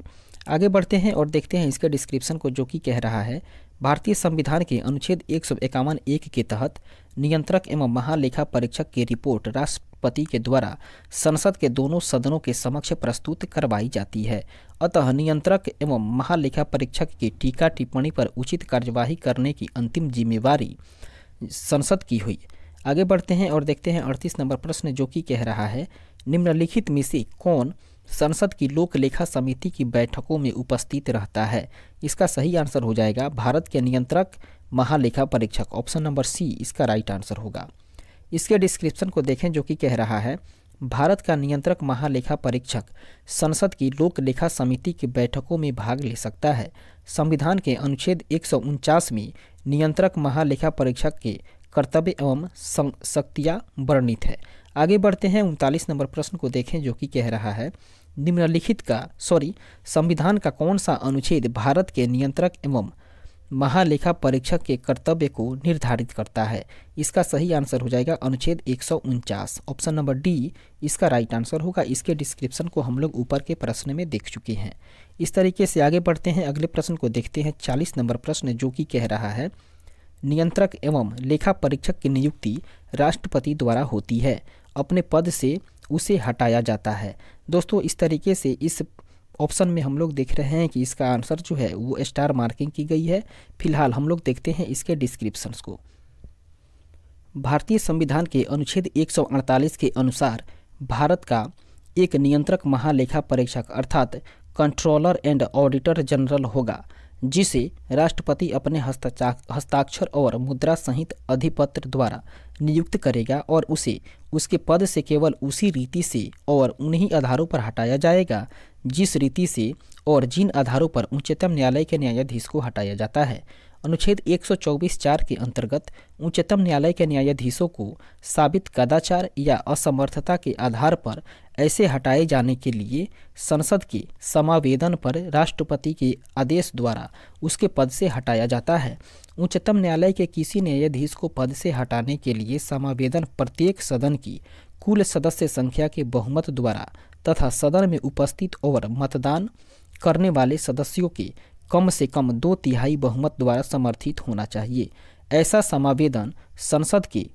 आगे बढ़ते हैं और देखते हैं इसके डिस्क्रिप्शन को, जो कि कह रहा है भारतीय संविधान के अनुच्छेद 151(1) के तहत नियंत्रक एवं महालेखा परीक्षक की रिपोर्ट राष्ट्रपति के द्वारा संसद के दोनों सदनों के समक्ष प्रस्तुत करवाई जाती है। अतः नियंत्रक एवं महालेखा परीक्षक की टीका टिप्पणी पर उचित कार्यवाही करने की अंतिम जिम्मेवारी संसद की हुई। आगे बढ़ते हैं और देखते हैं 38 नंबर प्रश्न, जो कि कह रहा है निम्नलिखित में से कौन संसद की लोक लेखा समिति की बैठकों में उपस्थित रहता है। इसका सही आंसर हो जाएगा भारत के नियंत्रक महालेखा परीक्षक, ऑप्शन नंबर सी इसका राइट आंसर होगा। इसके डिस्क्रिप्शन को देखें, जो कि कह रहा है भारत का नियंत्रक महालेखा परीक्षक संसद की लोक लेखा समिति की बैठकों में भाग ले सकता है। संविधान के अनुच्छेद 149 में नियंत्रक महालेखा परीक्षक के कर्तव्य एवं शक्तियाँ वर्णित है। आगे बढ़ते हैं 39 नंबर प्रश्न को देखें, जो कि कह रहा है संविधान का कौन सा अनुच्छेद भारत के नियंत्रक एवं महालेखा परीक्षक के कर्तव्य को निर्धारित करता है। इसका सही आंसर हो जाएगा अनुच्छेद 149, ऑप्शन नंबर डी इसका राइट आंसर होगा। इसके डिस्क्रिप्शन को हम लोग ऊपर के प्रश्न में देख चुके हैं। इस तरीके से आगे बढ़ते हैं, अगले प्रश्न को देखते हैं 40 नंबर प्रश्न, जो कि कह रहा है नियंत्रक एवं लेखा परीक्षक की नियुक्ति राष्ट्रपति द्वारा होती है, अपने पद से उसे हटाया जाता है। दोस्तों इस तरीके से इस ऑप्शन में हम लोग देख रहे हैं कि इसका आंसर जो है वो स्टार मार्किंग की गई है। फिलहाल हम लोग देखते हैं इसके डिस्क्रिप्शंस को। भारतीय संविधान के अनुच्छेद 148 के अनुसार भारत का एक नियंत्रक महालेखा परीक्षक अर्थात कंट्रोलर एंड ऑडिटर जनरल होगा, जिसे राष्ट्रपति अपने हस्ताक्षर और मुद्रा सहित अधिपत्र द्वारा नियुक्त करेगा और उसे उसके पद से केवल उसी रीति से और उन्हीं आधारों पर हटाया जाएगा जिस रीति से और जिन आधारों पर उच्चतम न्यायालय के न्यायाधीश को हटाया जाता है। अनुच्छेद 124(4) के अंतर्गत उच्चतम न्यायालय के न्यायाधीशों को साबित कदाचार या असमर्थता के आधार पर ऐसे हटाए जाने के लिए संसद के समावेदन पर राष्ट्रपति के आदेश द्वारा उसके पद से हटाया जाता है। उच्चतम न्यायालय के किसी न्यायाधीश को पद से हटाने के लिए समावेदन प्रत्येक सदन की कुल सदस्य संख्या के बहुमत द्वारा तथा सदन में उपस्थित और मतदान करने वाले सदस्यों के कम से कम 2/3 बहुमत द्वारा समर्थित होना चाहिए। ऐसा समावेदन संसद के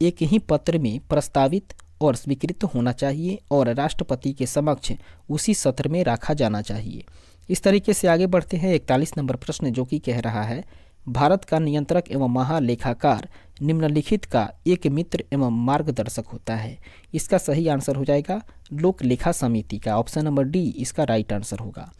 एक ही पत्र में प्रस्तावित और स्वीकृत होना चाहिए और राष्ट्रपति के समक्ष उसी सत्र में रखा जाना चाहिए। इस तरीके से आगे बढ़ते हैं 41 नंबर प्रश्न, जो कि कह रहा है भारत का नियंत्रक एवं महालेखाकार निम्नलिखित का एक मित्र एवं मार्गदर्शक होता है। इसका सही आंसर हो जाएगा लोक लेखा समिति का, ऑप्शन नंबर डी इसका राइट आंसर होगा।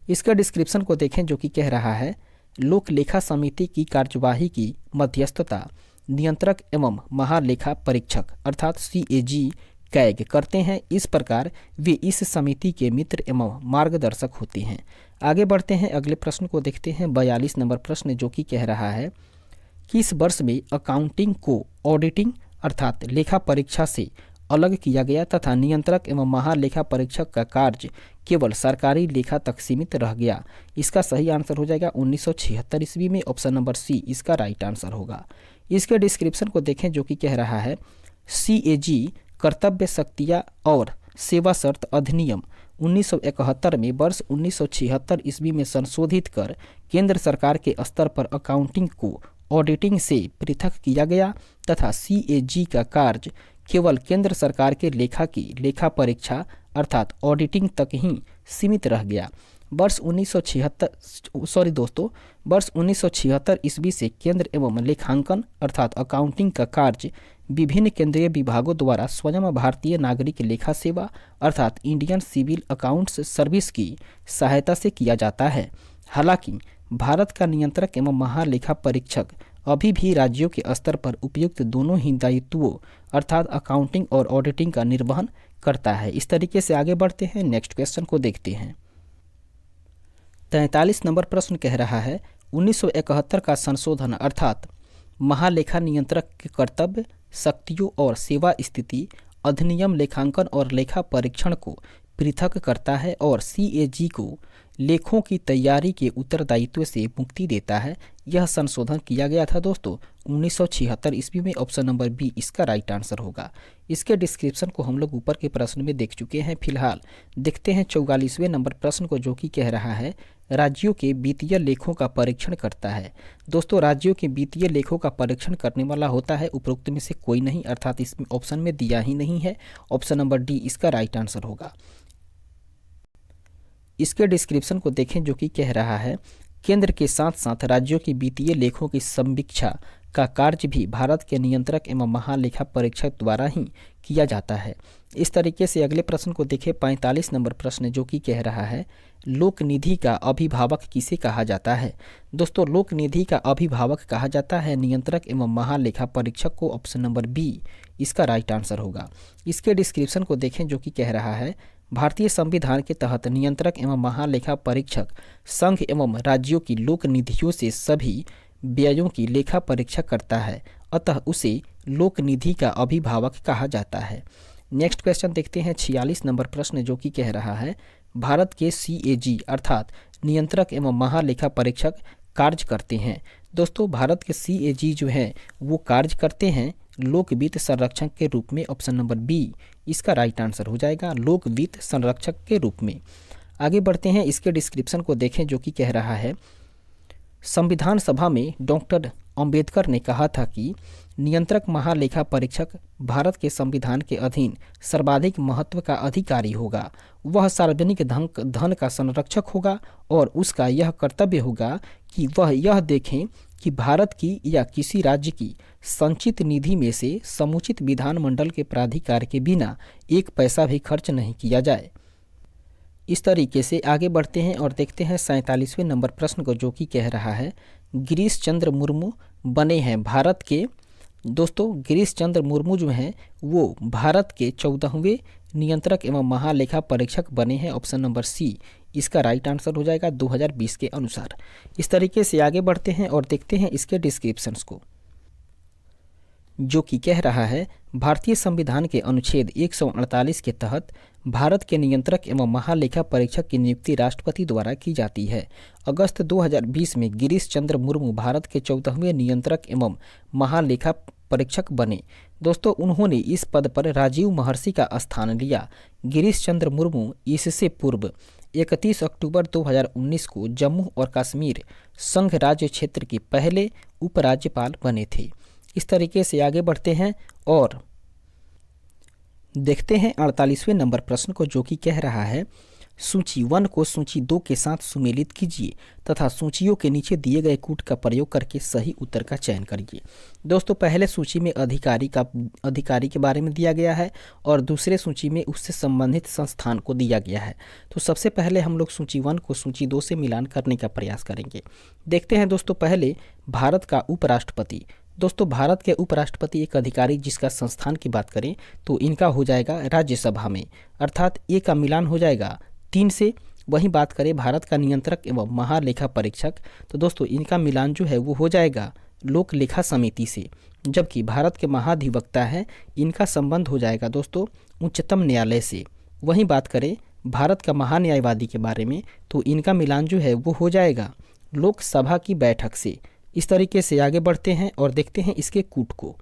इसका डिस्क्रिप्शन को देखें, जो कि कह रहा है लोक लेखा समिति की कार्यवाही की मध्यस्थता नियंत्रक एवं महालेखा परीक्षक अर्थात CAG कैग करते हैं। इस प्रकार वे इस समिति के मित्र एवं मार्गदर्शक होते हैं। आगे बढ़ते हैं, अगले प्रश्न को देखते हैं 42 नंबर प्रश्न, जो कि कह रहा है किस वर्ष में अकाउंटिंग को ऑडिटिंग अर्थात लेखा परीक्षा से अलग किया गया तथा नियंत्रक एवं महालेखा परीक्षक का कार्य केवल सरकारी लेखा तक सीमित रह गया। इसका सही आंसर हो जाएगा 1976 ईस्वी में, ऑप्शन नंबर सी इसका राइट आंसर होगा। इसके डिस्क्रिप्शन को देखें, जो कि कह रहा है CAG कर्तव्य शक्तियाँ और सेवा शर्त अधिनियम 1971 में वर्ष 1976 ईस्वी में संशोधित कर केंद्र सरकार के स्तर पर अकाउंटिंग को ऑडिटिंग से पृथक किया गया तथा CAG का कार्य केवल केंद्र सरकार के लेखा की लेखा परीक्षा अर्थात ऑडिटिंग तक ही सीमित रह गया। वर्ष 1976 ईस्वी से केंद्र एवं लेखांकन अर्थात अकाउंटिंग का कार्य विभिन्न केंद्रीय विभागों द्वारा स्वयं भारतीय नागरिक लेखा सेवा अर्थात इंडियन सिविल अकाउंट्स सर्विस की सहायता से किया जाता है। हालांकि भारत का नियंत्रक एवं महालेखा परीक्षक अभी भी राज्यों के स्तर पर उपयुक्त दोनों ही दायित्वों अर्थात अकाउंटिंग और ऑडिटिंग का निर्वहन करता है। इस तरीके से आगे बढ़ते हैं, नेक्स्ट क्वेश्चन को देखते हैं। 43 नंबर प्रश्न कह रहा है 1971 का संशोधन अर्थात महालेखा नियंत्रक के कर्तव्य शक्तियों और सेवा स्थिति अधिनियम लेखांकन और लेखा परीक्षण को पृथक करता है और CAG को लेखों की तैयारी के उत्तरदायित्व से मुक्ति देता है। यह संशोधन किया गया था दोस्तों 1976 ईस्वी में, ऑप्शन नंबर बी इसका राइट आंसर होगा। इसके डिस्क्रिप्शन को हम लोग ऊपर के प्रश्न में देख चुके हैं। फिलहाल देखते हैं 44वें नंबर प्रश्न को, जो कि कह रहा है राज्यों के वित्तीय लेखों का परीक्षण करता है। दोस्तों राज्यों के वित्तीय लेखों का परीक्षण करने वाला होता है उपरोक्त में से कोई नहीं, अर्थात इसमें ऑप्शन में दिया ही नहीं है, ऑप्शन नंबर डी इसका राइट आंसर होगा। इसके डिस्क्रिप्शन को देखें, जो कि कह रहा है केंद्र के साथ साथ राज्यों की वित्तीय लेखों की समीक्षा का कार्य भी भारत के नियंत्रक एवं महालेखा परीक्षक द्वारा ही किया जाता है। इस तरीके से अगले प्रश्न को देखें 45 नंबर प्रश्न, जो कि कह रहा है लोक निधि का अभिभावक किसे कहा जाता है। दोस्तों लोक निधि का अभिभावक कहा जाता है नियंत्रक एवं महालेखा परीक्षक को, ऑप्शन नंबर बी इसका राइट आंसर होगा। इसके डिस्क्रिप्शन को देखें, जो कि कह रहा है भारतीय संविधान के तहत नियंत्रक एवं महालेखा परीक्षक संघ एवं राज्यों की लोक निधियों से सभी व्ययों की लेखा परीक्षा करता है, अतः उसे लोक निधि का अभिभावक कहा जाता है। नेक्स्ट क्वेश्चन देखते हैं 46 नंबर प्रश्न, जो कि कह रहा है भारत के CAG अर्थात नियंत्रक एवं महालेखा परीक्षक कार्य करते हैं। दोस्तों भारत के CAG जो है वो कार्य करते हैं लोक वित्त संरक्षक के रूप में, ऑप्शन नंबर बी इसका राइट आंसर हो जाएगा, लोक वित्त संरक्षक के रूप में। आगे बढ़ते हैं, इसके डिस्क्रिप्शन को देखें, जो कि कह रहा है संविधान सभा में डॉक्टर अंबेडकर ने कहा था कि नियंत्रक महालेखा परीक्षक भारत के संविधान के अधीन सर्वाधिक महत्व का अधिकारी होगा। वह सार्वजनिक धन का संरक्षक होगा और उसका यह कर्तव्य होगा कि वह यह देखें कि भारत की या किसी राज्य की संचित निधि में से समुचित विधानमंडल के प्राधिकार के बिना एक पैसा भी खर्च नहीं किया जाए। इस तरीके से आगे बढ़ते हैं और देखते हैं 47वें नंबर प्रश्न को, जो कि कह रहा है गिरीश चंद्र मुर्मू बने हैं भारत के। दोस्तों गिरीश चंद्र मुर्मू जो हैं वो भारत के 14वें नियंत्रक एवं महालेखा परीक्षक बने हैं। ऑप्शन नंबर सी इसका राइट आंसर हो जाएगा 2020 के अनुसार। इस तरीके से आगे बढ़ते हैं और देखते हैं इसके डिस्क्रिप्शंस को, जो कि कह रहा है भारतीय संविधान के अनुच्छेद 148 के तहत भारत के नियंत्रक एवं महालेखा परीक्षक की नियुक्ति राष्ट्रपति द्वारा की जाती है। अगस्त 2020 में गिरीश चंद्र मुर्मू भारत के 14वें नियंत्रक एवं महालेखा परीक्षक बने। दोस्तों उन्होंने इस पद पर राजीव महर्षि का स्थान लिया। गिरीश चंद्र मुर्मू इससे पूर्व 31 अक्टूबर 2019 को जम्मू और कश्मीर संघ राज्य क्षेत्र के पहले उपराज्यपाल बने थे। इस तरीके से आगे बढ़ते हैं और देखते हैं 48वें नंबर प्रश्न को, जो कि कह रहा है सूची 1 को सूची 2 के साथ सुमेलित कीजिए तथा सूचियों के नीचे दिए गए कूट का प्रयोग करके सही उत्तर का चयन करिए। दोस्तों पहले सूची में अधिकारी के बारे में दिया गया है और दूसरे सूची में उससे संबंधित संस्थान को दिया गया है। तो सबसे पहले हम लोग सूची 1 को सूची 2 से मिलान करने का प्रयास करेंगे। देखते हैं दोस्तों पहले भारत का उपराष्ट्रपति। दोस्तों भारत के उपराष्ट्रपति एक अधिकारी जिसका संस्थान की बात करें तो इनका हो जाएगा राज्यसभा में, अर्थात ए का मिलान हो जाएगा 3 से। वहीं बात करें भारत का नियंत्रक एवं महालेखा परीक्षक, तो दोस्तों इनका मिलान जो है वो हो जाएगा लोक लेखा समिति से। जबकि भारत के महाधिवक्ता है, इनका संबंध हो जाएगा दोस्तों उच्चतम न्यायालय से। वहीं बात करें भारत का महान्यायवादी के बारे में तो इनका मिलान जो है वो हो जाएगा लोकसभा की बैठक से। इस तरीके से आगे बढ़ते हैं और देखते हैं इसके कूट को।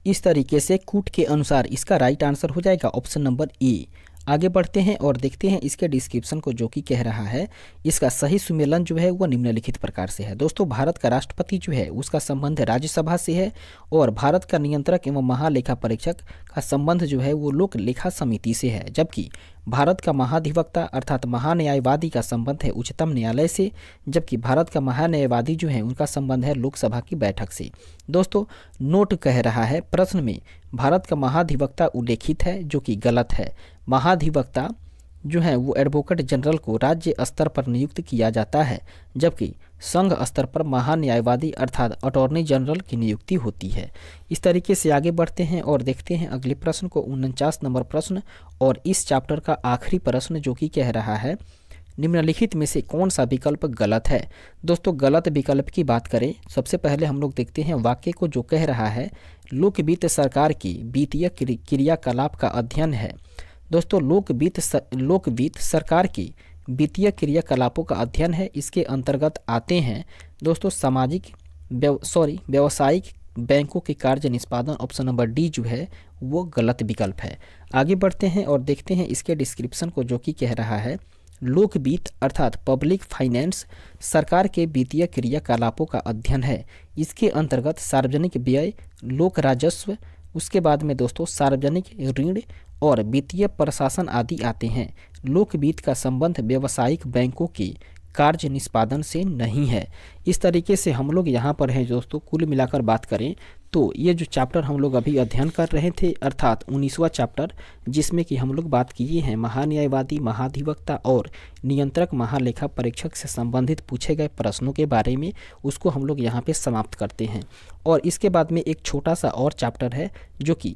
इस तरीके से कूट के अनुसार इसका राइट आंसर हो जाएगा ऑप्शन नंबर ए। आगे बढ़ते हैं और देखते हैं इसके डिस्क्रिप्शन को, जो कि कह रहा है इसका सही सुमेलन जो है वह निम्नलिखित प्रकार से है। दोस्तों भारत का राष्ट्रपति जो है उसका संबंध राज्यसभा से है और भारत का नियंत्रक एवं महालेखा परीक्षक का संबंध जो है वो लोक लेखा समिति से है। जबकि भारत का महाधिवक्ता अर्थात महान्यायवादी का संबंध है उच्चतम न्यायालय से। जबकि भारत का महान्यायवादी जो है उनका संबंध है लोकसभा की बैठक से। दोस्तों नोट कह रहा है प्रश्न में भारत का महाधिवक्ता उल्लेखित है, जो कि गलत है। महाधिवक्ता जो है वो एडवोकेट जनरल को राज्य स्तर पर नियुक्त किया जाता है, जबकि संघ स्तर पर महान्यायवादी अर्थात अटॉर्नी जनरल की नियुक्ति होती है। इस तरीके से आगे बढ़ते हैं और देखते हैं अगले प्रश्न को, 49 नंबर प्रश्न और इस चैप्टर का आखिरी प्रश्न, जो कि कह रहा है निम्नलिखित में से कौन सा विकल्प गलत है। दोस्तों गलत विकल्प की बात करें, सबसे पहले हम लोग देखते हैं वाक्य को, जो कह रहा है लोक वित्त सरकार की वित्तीय क्रियाकलाप का अध्ययन है। दोस्तों लोक वित्त सरकार की वित्तीय क्रियाकलापों का अध्ययन है। इसके अंतर्गत आते हैं दोस्तों व्यावसायिक बैंकों के कार्य निष्पादन। ऑप्शन नंबर डी जो है वो गलत विकल्प है। आगे बढ़ते हैं और देखते हैं इसके डिस्क्रिप्शन को, जो कि कह रहा है लोक वित्त अर्थात पब्लिक फाइनेंस सरकार के वित्तीय क्रियाकलापों का अध्ययन है। इसके अंतर्गत सार्वजनिक व्यय, लोक राजस्व, उसके बाद में दोस्तों सार्वजनिक ऋण और वित्तीय प्रशासन आदि आते हैं। लोक वित्त का संबंध व्यावसायिक बैंकों के कार्य निष्पादन से नहीं है। इस तरीके से हम लोग यहाँ पर हैं दोस्तों। कुल मिलाकर बात करें तो ये जो चैप्टर हम लोग अभी अध्ययन कर रहे थे अर्थात 19वां चैप्टर, जिसमें कि हम लोग बात किए हैं महान्यायवादी, महाधिवक्ता और नियंत्रक महालेखा परीक्षक से संबंधित पूछे गए प्रश्नों के बारे में, उसको हम लोग यहाँ पे समाप्त करते हैं। और इसके बाद में एक छोटा सा और चैप्टर है, जो कि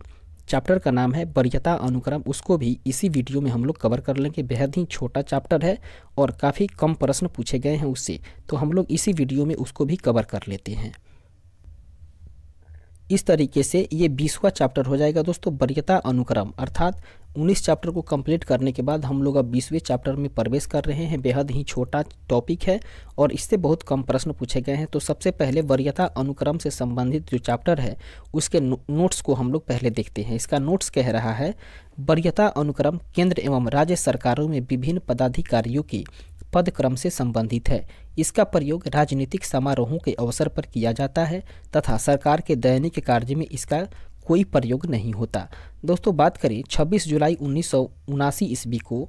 चैप्टर का नाम है वरीयता अनुक्रम। उसको भी इसी वीडियो में हम लोग कवर कर लेंगे। बेहद ही छोटा चैप्टर है और काफ़ी कम प्रश्न पूछे गए हैं उससे, तो हम लोग इसी वीडियो में उसको भी कवर कर लेते हैं। इस तरीके से ये 20वां चैप्टर हो जाएगा दोस्तों वरीयता अनुक्रम। अर्थात 19 चैप्टर को कंप्लीट करने के बाद हम लोग अब 20वें चैप्टर में प्रवेश कर रहे हैं। बेहद ही छोटा टॉपिक है और इससे बहुत कम प्रश्न पूछे गए हैं। तो सबसे पहले वरीयता अनुक्रम से संबंधित जो चैप्टर है उसके नोट्स को हम लोग पहले देखते हैं। इसका नोट्स कह रहा है वरीयता अनुक्रम केंद्र एवं राज्य सरकारों में विभिन्न पदाधिकारियों की पद क्रम से संबंधित है। इसका प्रयोग राजनीतिक समारोहों के अवसर पर किया जाता है तथा सरकार के दैनिक कार्य में इसका कोई प्रयोग नहीं होता। दोस्तों बात करें 26 जुलाई 1979 ईस्वी को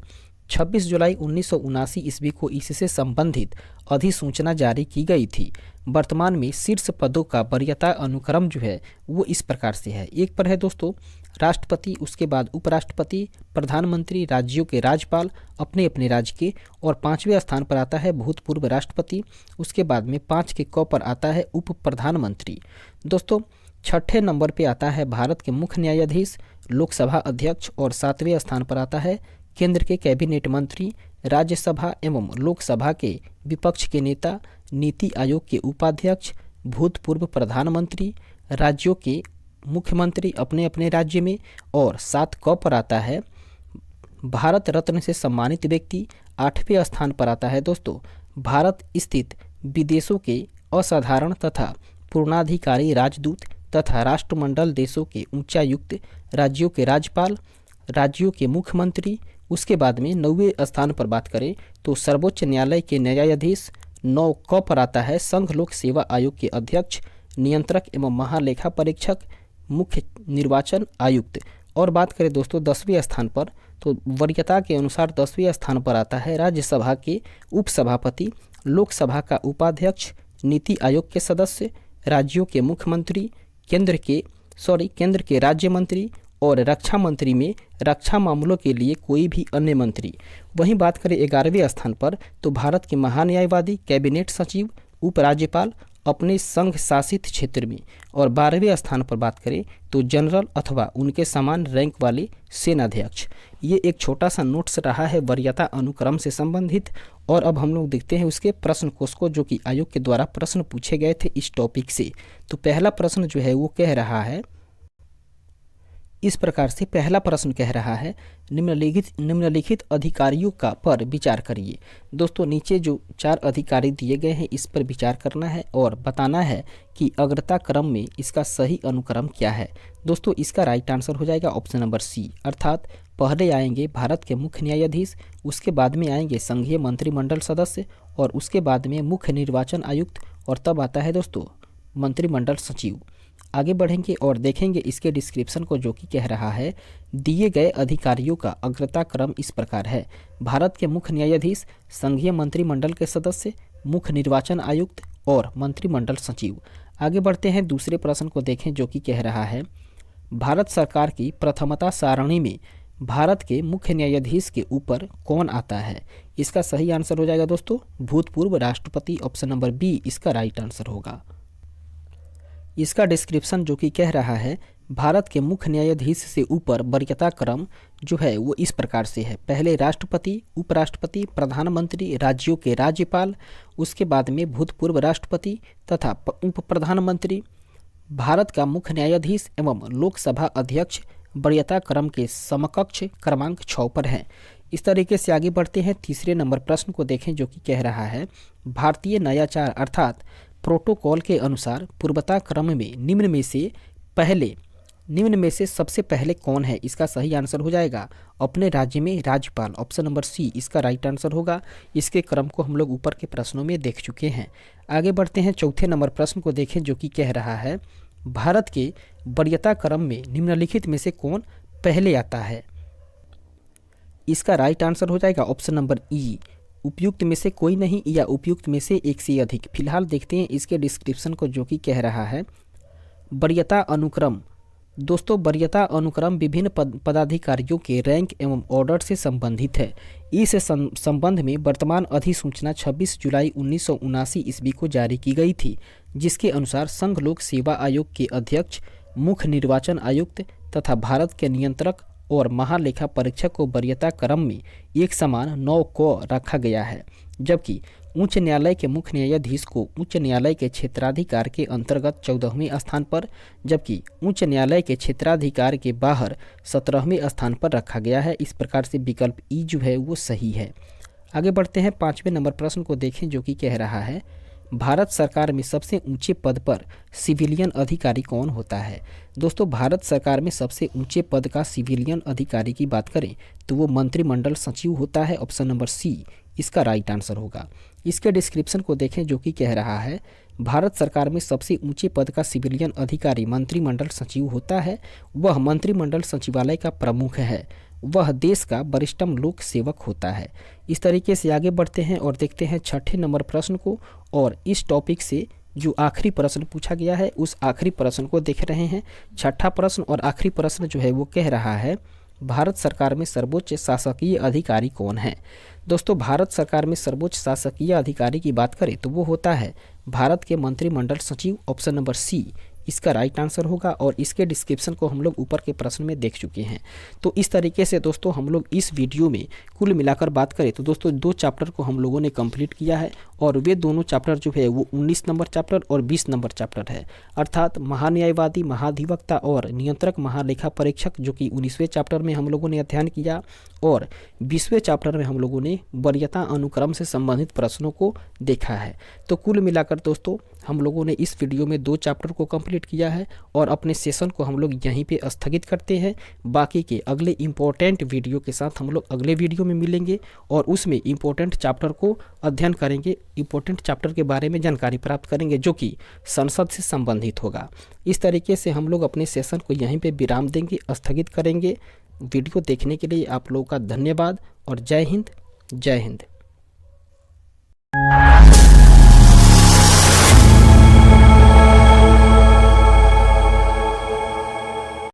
26 जुलाई 1979 ईस्वी को इससे संबंधित अधिसूचना जारी की गई थी। वर्तमान में शीर्ष पदों का वरीयता अनुक्रम जो है वो इस प्रकार से है। एक पर है दोस्तों राष्ट्रपति, उसके बाद उपराष्ट्रपति, प्रधानमंत्री, राज्यों के राज्यपाल अपने अपने राज्य के, और 5वें स्थान पर आता है भूतपूर्व राष्ट्रपति। उसके बाद में 5 के क पर आता है उप प्रधानमंत्री। दोस्तों 6ठे नंबर पे आता है भारत के मुख्य न्यायाधीश, लोकसभा अध्यक्ष, और 7वें स्थान पर आता है केंद्र के कैबिनेट मंत्री, राज्यसभा एवं लोकसभा के विपक्ष के नेता, नीति आयोग के उपाध्यक्ष, भूतपूर्व प्रधानमंत्री, राज्यों के मुख्यमंत्री अपने अपने राज्य में, और 7 क पर आता है भारत रत्न से सम्मानित व्यक्ति। 8वें स्थान पर आता है दोस्तों भारत स्थित विदेशों के असाधारण तथा पूर्णाधिकारी राजदूत तथा राष्ट्रमंडल देशों के उच्चायुक्त, राज्यों के राज्यपाल, राज्यों के मुख्यमंत्री। उसके बाद में 9वें स्थान पर बात करें तो सर्वोच्च न्यायालय के न्यायाधीश। 9 क पर आता है संघ लोक सेवा आयोग के अध्यक्ष, नियंत्रक एवं महालेखा परीक्षक, मुख्य निर्वाचन आयुक्त। और बात करें दोस्तों 10वें स्थान पर तो वरीयता के अनुसार 10वें स्थान पर आता है राज्यसभा के उपसभापति, लोकसभा का उपाध्यक्ष, नीति आयोग के सदस्य, राज्यों के मुख्यमंत्री, केंद्र के राज्य मंत्री, और रक्षा मंत्री में रक्षा मामलों के लिए कोई भी अन्य मंत्री। वहीं बात करें 11वें स्थान पर तो भारत के महान्यायवादी, कैबिनेट सचिव, उपराज्यपाल अपने संघ शासित क्षेत्र में। और 12वें स्थान पर बात करें तो जनरल अथवा उनके समान रैंक वाले सेनाध्यक्ष। ये एक छोटा सा नोट्स रहा है वरीयता अनुक्रम से संबंधित। और अब हम लोग देखते हैं उसके प्रश्न कोश को, जो कि आयोग के द्वारा प्रश्न पूछे गए थे इस टॉपिक से। तो पहला प्रश्न जो है वो कह रहा है इस प्रकार से। पहला प्रश्न कह रहा है निम्नलिखित अधिकारियों का पर विचार करिए। दोस्तों नीचे जो 4 अधिकारी दिए गए हैं इस पर विचार करना है और बताना है कि अग्रता क्रम में इसका सही अनुक्रम क्या है। दोस्तों इसका राइट आंसर हो जाएगा ऑप्शन नंबर सी, अर्थात पहले आएंगे भारत के मुख्य न्यायाधीश, उसके बाद में आएंगे संघीय मंत्रिमंडल सदस्य, और उसके बाद में मुख्य निर्वाचन आयुक्त, और तब आता है दोस्तों मंत्रिमंडल सचिव। आगे बढ़ेंगे और देखेंगे इसके डिस्क्रिप्शन को, जो कि कह रहा है दिए गए अधिकारियों का अग्रता क्रम इस प्रकार है। भारत के मुख्य न्यायाधीश, संघीय मंत्रिमंडल के सदस्य, मुख्य निर्वाचन आयुक्त और मंत्रिमंडल सचिव। आगे बढ़ते हैं दूसरे प्रश्न को देखें, जो कि कह रहा है भारत सरकार की प्रथमता सारणी में भारत के मुख्य न्यायाधीश के ऊपर कौन आता है। इसका सही आंसर हो जाएगा दोस्तों भूतपूर्व राष्ट्रपति, ऑप्शन नंबर बी इसका राइट आंसर होगा। इसका डिस्क्रिप्शन जो कि कह रहा है भारत के मुख्य न्यायाधीश से ऊपर वरीयता क्रम जो है वो इस प्रकार से है। पहले राष्ट्रपति, उपराष्ट्रपति, प्रधानमंत्री, राज्यों के राज्यपाल, उसके बाद में भूतपूर्व राष्ट्रपति तथा उप प्रधानमंत्री, भारत का मुख्य न्यायाधीश एवं लोकसभा अध्यक्ष वरीयता क्रम के समकक्ष क्रमांक 6 पर है। इस तरीके से आगे बढ़ते हैं। तीसरे नंबर प्रश्न को देखें, जो कि कह रहा है भारतीय नयाचार अर्थात प्रोटोकॉल के अनुसार पूर्वता क्रम में निम्न में से सबसे पहले कौन है। इसका सही आंसर हो जाएगा अपने राज्य में राज्यपाल, ऑप्शन नंबर सी इसका राइट आंसर होगा। इसके क्रम को हम लोग ऊपर के प्रश्नों में देख चुके हैं। आगे बढ़ते हैं चौथे नंबर प्रश्न को देखें, जो कि कह रहा है भारत के वरीयता क्रम में निम्नलिखित में से कौन पहले आता है। इसका राइट आंसर हो जाएगा ऑप्शन नंबर ई, उपयुक्त में से कोई नहीं या उपयुक्त में से एक से अधिक। फिलहाल देखते हैं इसके डिस्क्रिप्शन को, जो कि कह रहा है वरीयता अनुक्रम। दोस्तों वरीयता अनुक्रम विभिन्न पदाधिकारियों के रैंक एवं ऑर्डर से संबंधित है। इस संबंध में वर्तमान अधिसूचना 26 जुलाई 1979 ईस्वी को जारी की गई थी, जिसके अनुसार संघ लोक सेवा आयोग के अध्यक्ष, मुख्य निर्वाचन आयुक्त तथा भारत के नियंत्रक और महालेखा परीक्षक को वरीयता क्रम में एक समान 9 को रखा गया है, जबकि उच्च न्यायालय के मुख्य न्यायाधीश को उच्च न्यायालय के क्षेत्राधिकार के अंतर्गत 14वें स्थान पर, जबकि उच्च न्यायालय के क्षेत्राधिकार के बाहर 17वें स्थान पर रखा गया है। इस प्रकार से विकल्प ई जो है वो सही है। आगे बढ़ते हैं 5वें नंबर प्रश्न को देखें, जो कि कह रहा है भारत सरकार में सबसे ऊंचे पद पर सिविलियन अधिकारी कौन होता है। दोस्तों भारत सरकार में सबसे ऊंचे पद का सिविलियन अधिकारी की बात करें तो वो मंत्रिमंडल सचिव होता है, ऑप्शन नंबर सी इसका राइट आंसर होगा। इसके डिस्क्रिप्शन को देखें, जो कि कह रहा है भारत सरकार में सबसे ऊंचे पद का सिविलियन अधिकारी मंत्रिमंडल सचिव होता है। वह मंत्रिमंडल सचिवालय का प्रमुख है। वह देश का वरिष्ठतम लोक सेवक होता है। इस तरीके से आगे बढ़ते हैं और देखते हैं छठे नंबर प्रश्न को। और इस टॉपिक से जो आखिरी प्रश्न पूछा गया है उस आखिरी प्रश्न को देख रहे हैं। छठा प्रश्न और आखिरी प्रश्न जो है वो कह रहा है, भारत सरकार में सर्वोच्च शासकीय अधिकारी कौन है। दोस्तों, भारत सरकार में सर्वोच्च शासकीय अधिकारी की बात करें तो वो होता है भारत के मंत्रिमंडल सचिव। ऑप्शन नंबर सी इसका राइट आंसर होगा और इसके डिस्क्रिप्शन को हम लोग ऊपर के प्रश्न में देख चुके हैं। तो इस तरीके से दोस्तों हम लोग इस वीडियो में कुल मिलाकर बात करें तो दोस्तों 2 चैप्टर को हम लोगों ने कंप्लीट किया है और वे दोनों चैप्टर जो है वो 19 नंबर चैप्टर और 20 नंबर चैप्टर है। अर्थात महान्यायवादी, महाधिवक्ता और नियंत्रक महालेखा परीक्षक जो कि 19वें चैप्टर में हम लोगों ने अध्ययन किया और 20वें चैप्टर में हम लोगों ने वरीयता अनुक्रम से संबंधित प्रश्नों को देखा है। तो कुल मिलाकर दोस्तों हम लोगों ने इस वीडियो में 2 चैप्टर को कंप्लीट किया है और अपने सेशन को हम लोग यहीं पे स्थगित करते हैं। बाकी के अगले इम्पोर्टेंट वीडियो के साथ हम लोग अगले वीडियो में मिलेंगे और उसमें इम्पोर्टेंट चैप्टर को अध्ययन करेंगे, इम्पोर्टेंट चैप्टर के बारे में जानकारी प्राप्त करेंगे जो कि संसद से संबंधित होगा। इस तरीके से हम लोग अपने सेशन को यहीं पे विराम देंगे, स्थगित करेंगे। वीडियो देखने के लिए आप लोगों का धन्यवाद और जय हिंद, जय हिंद।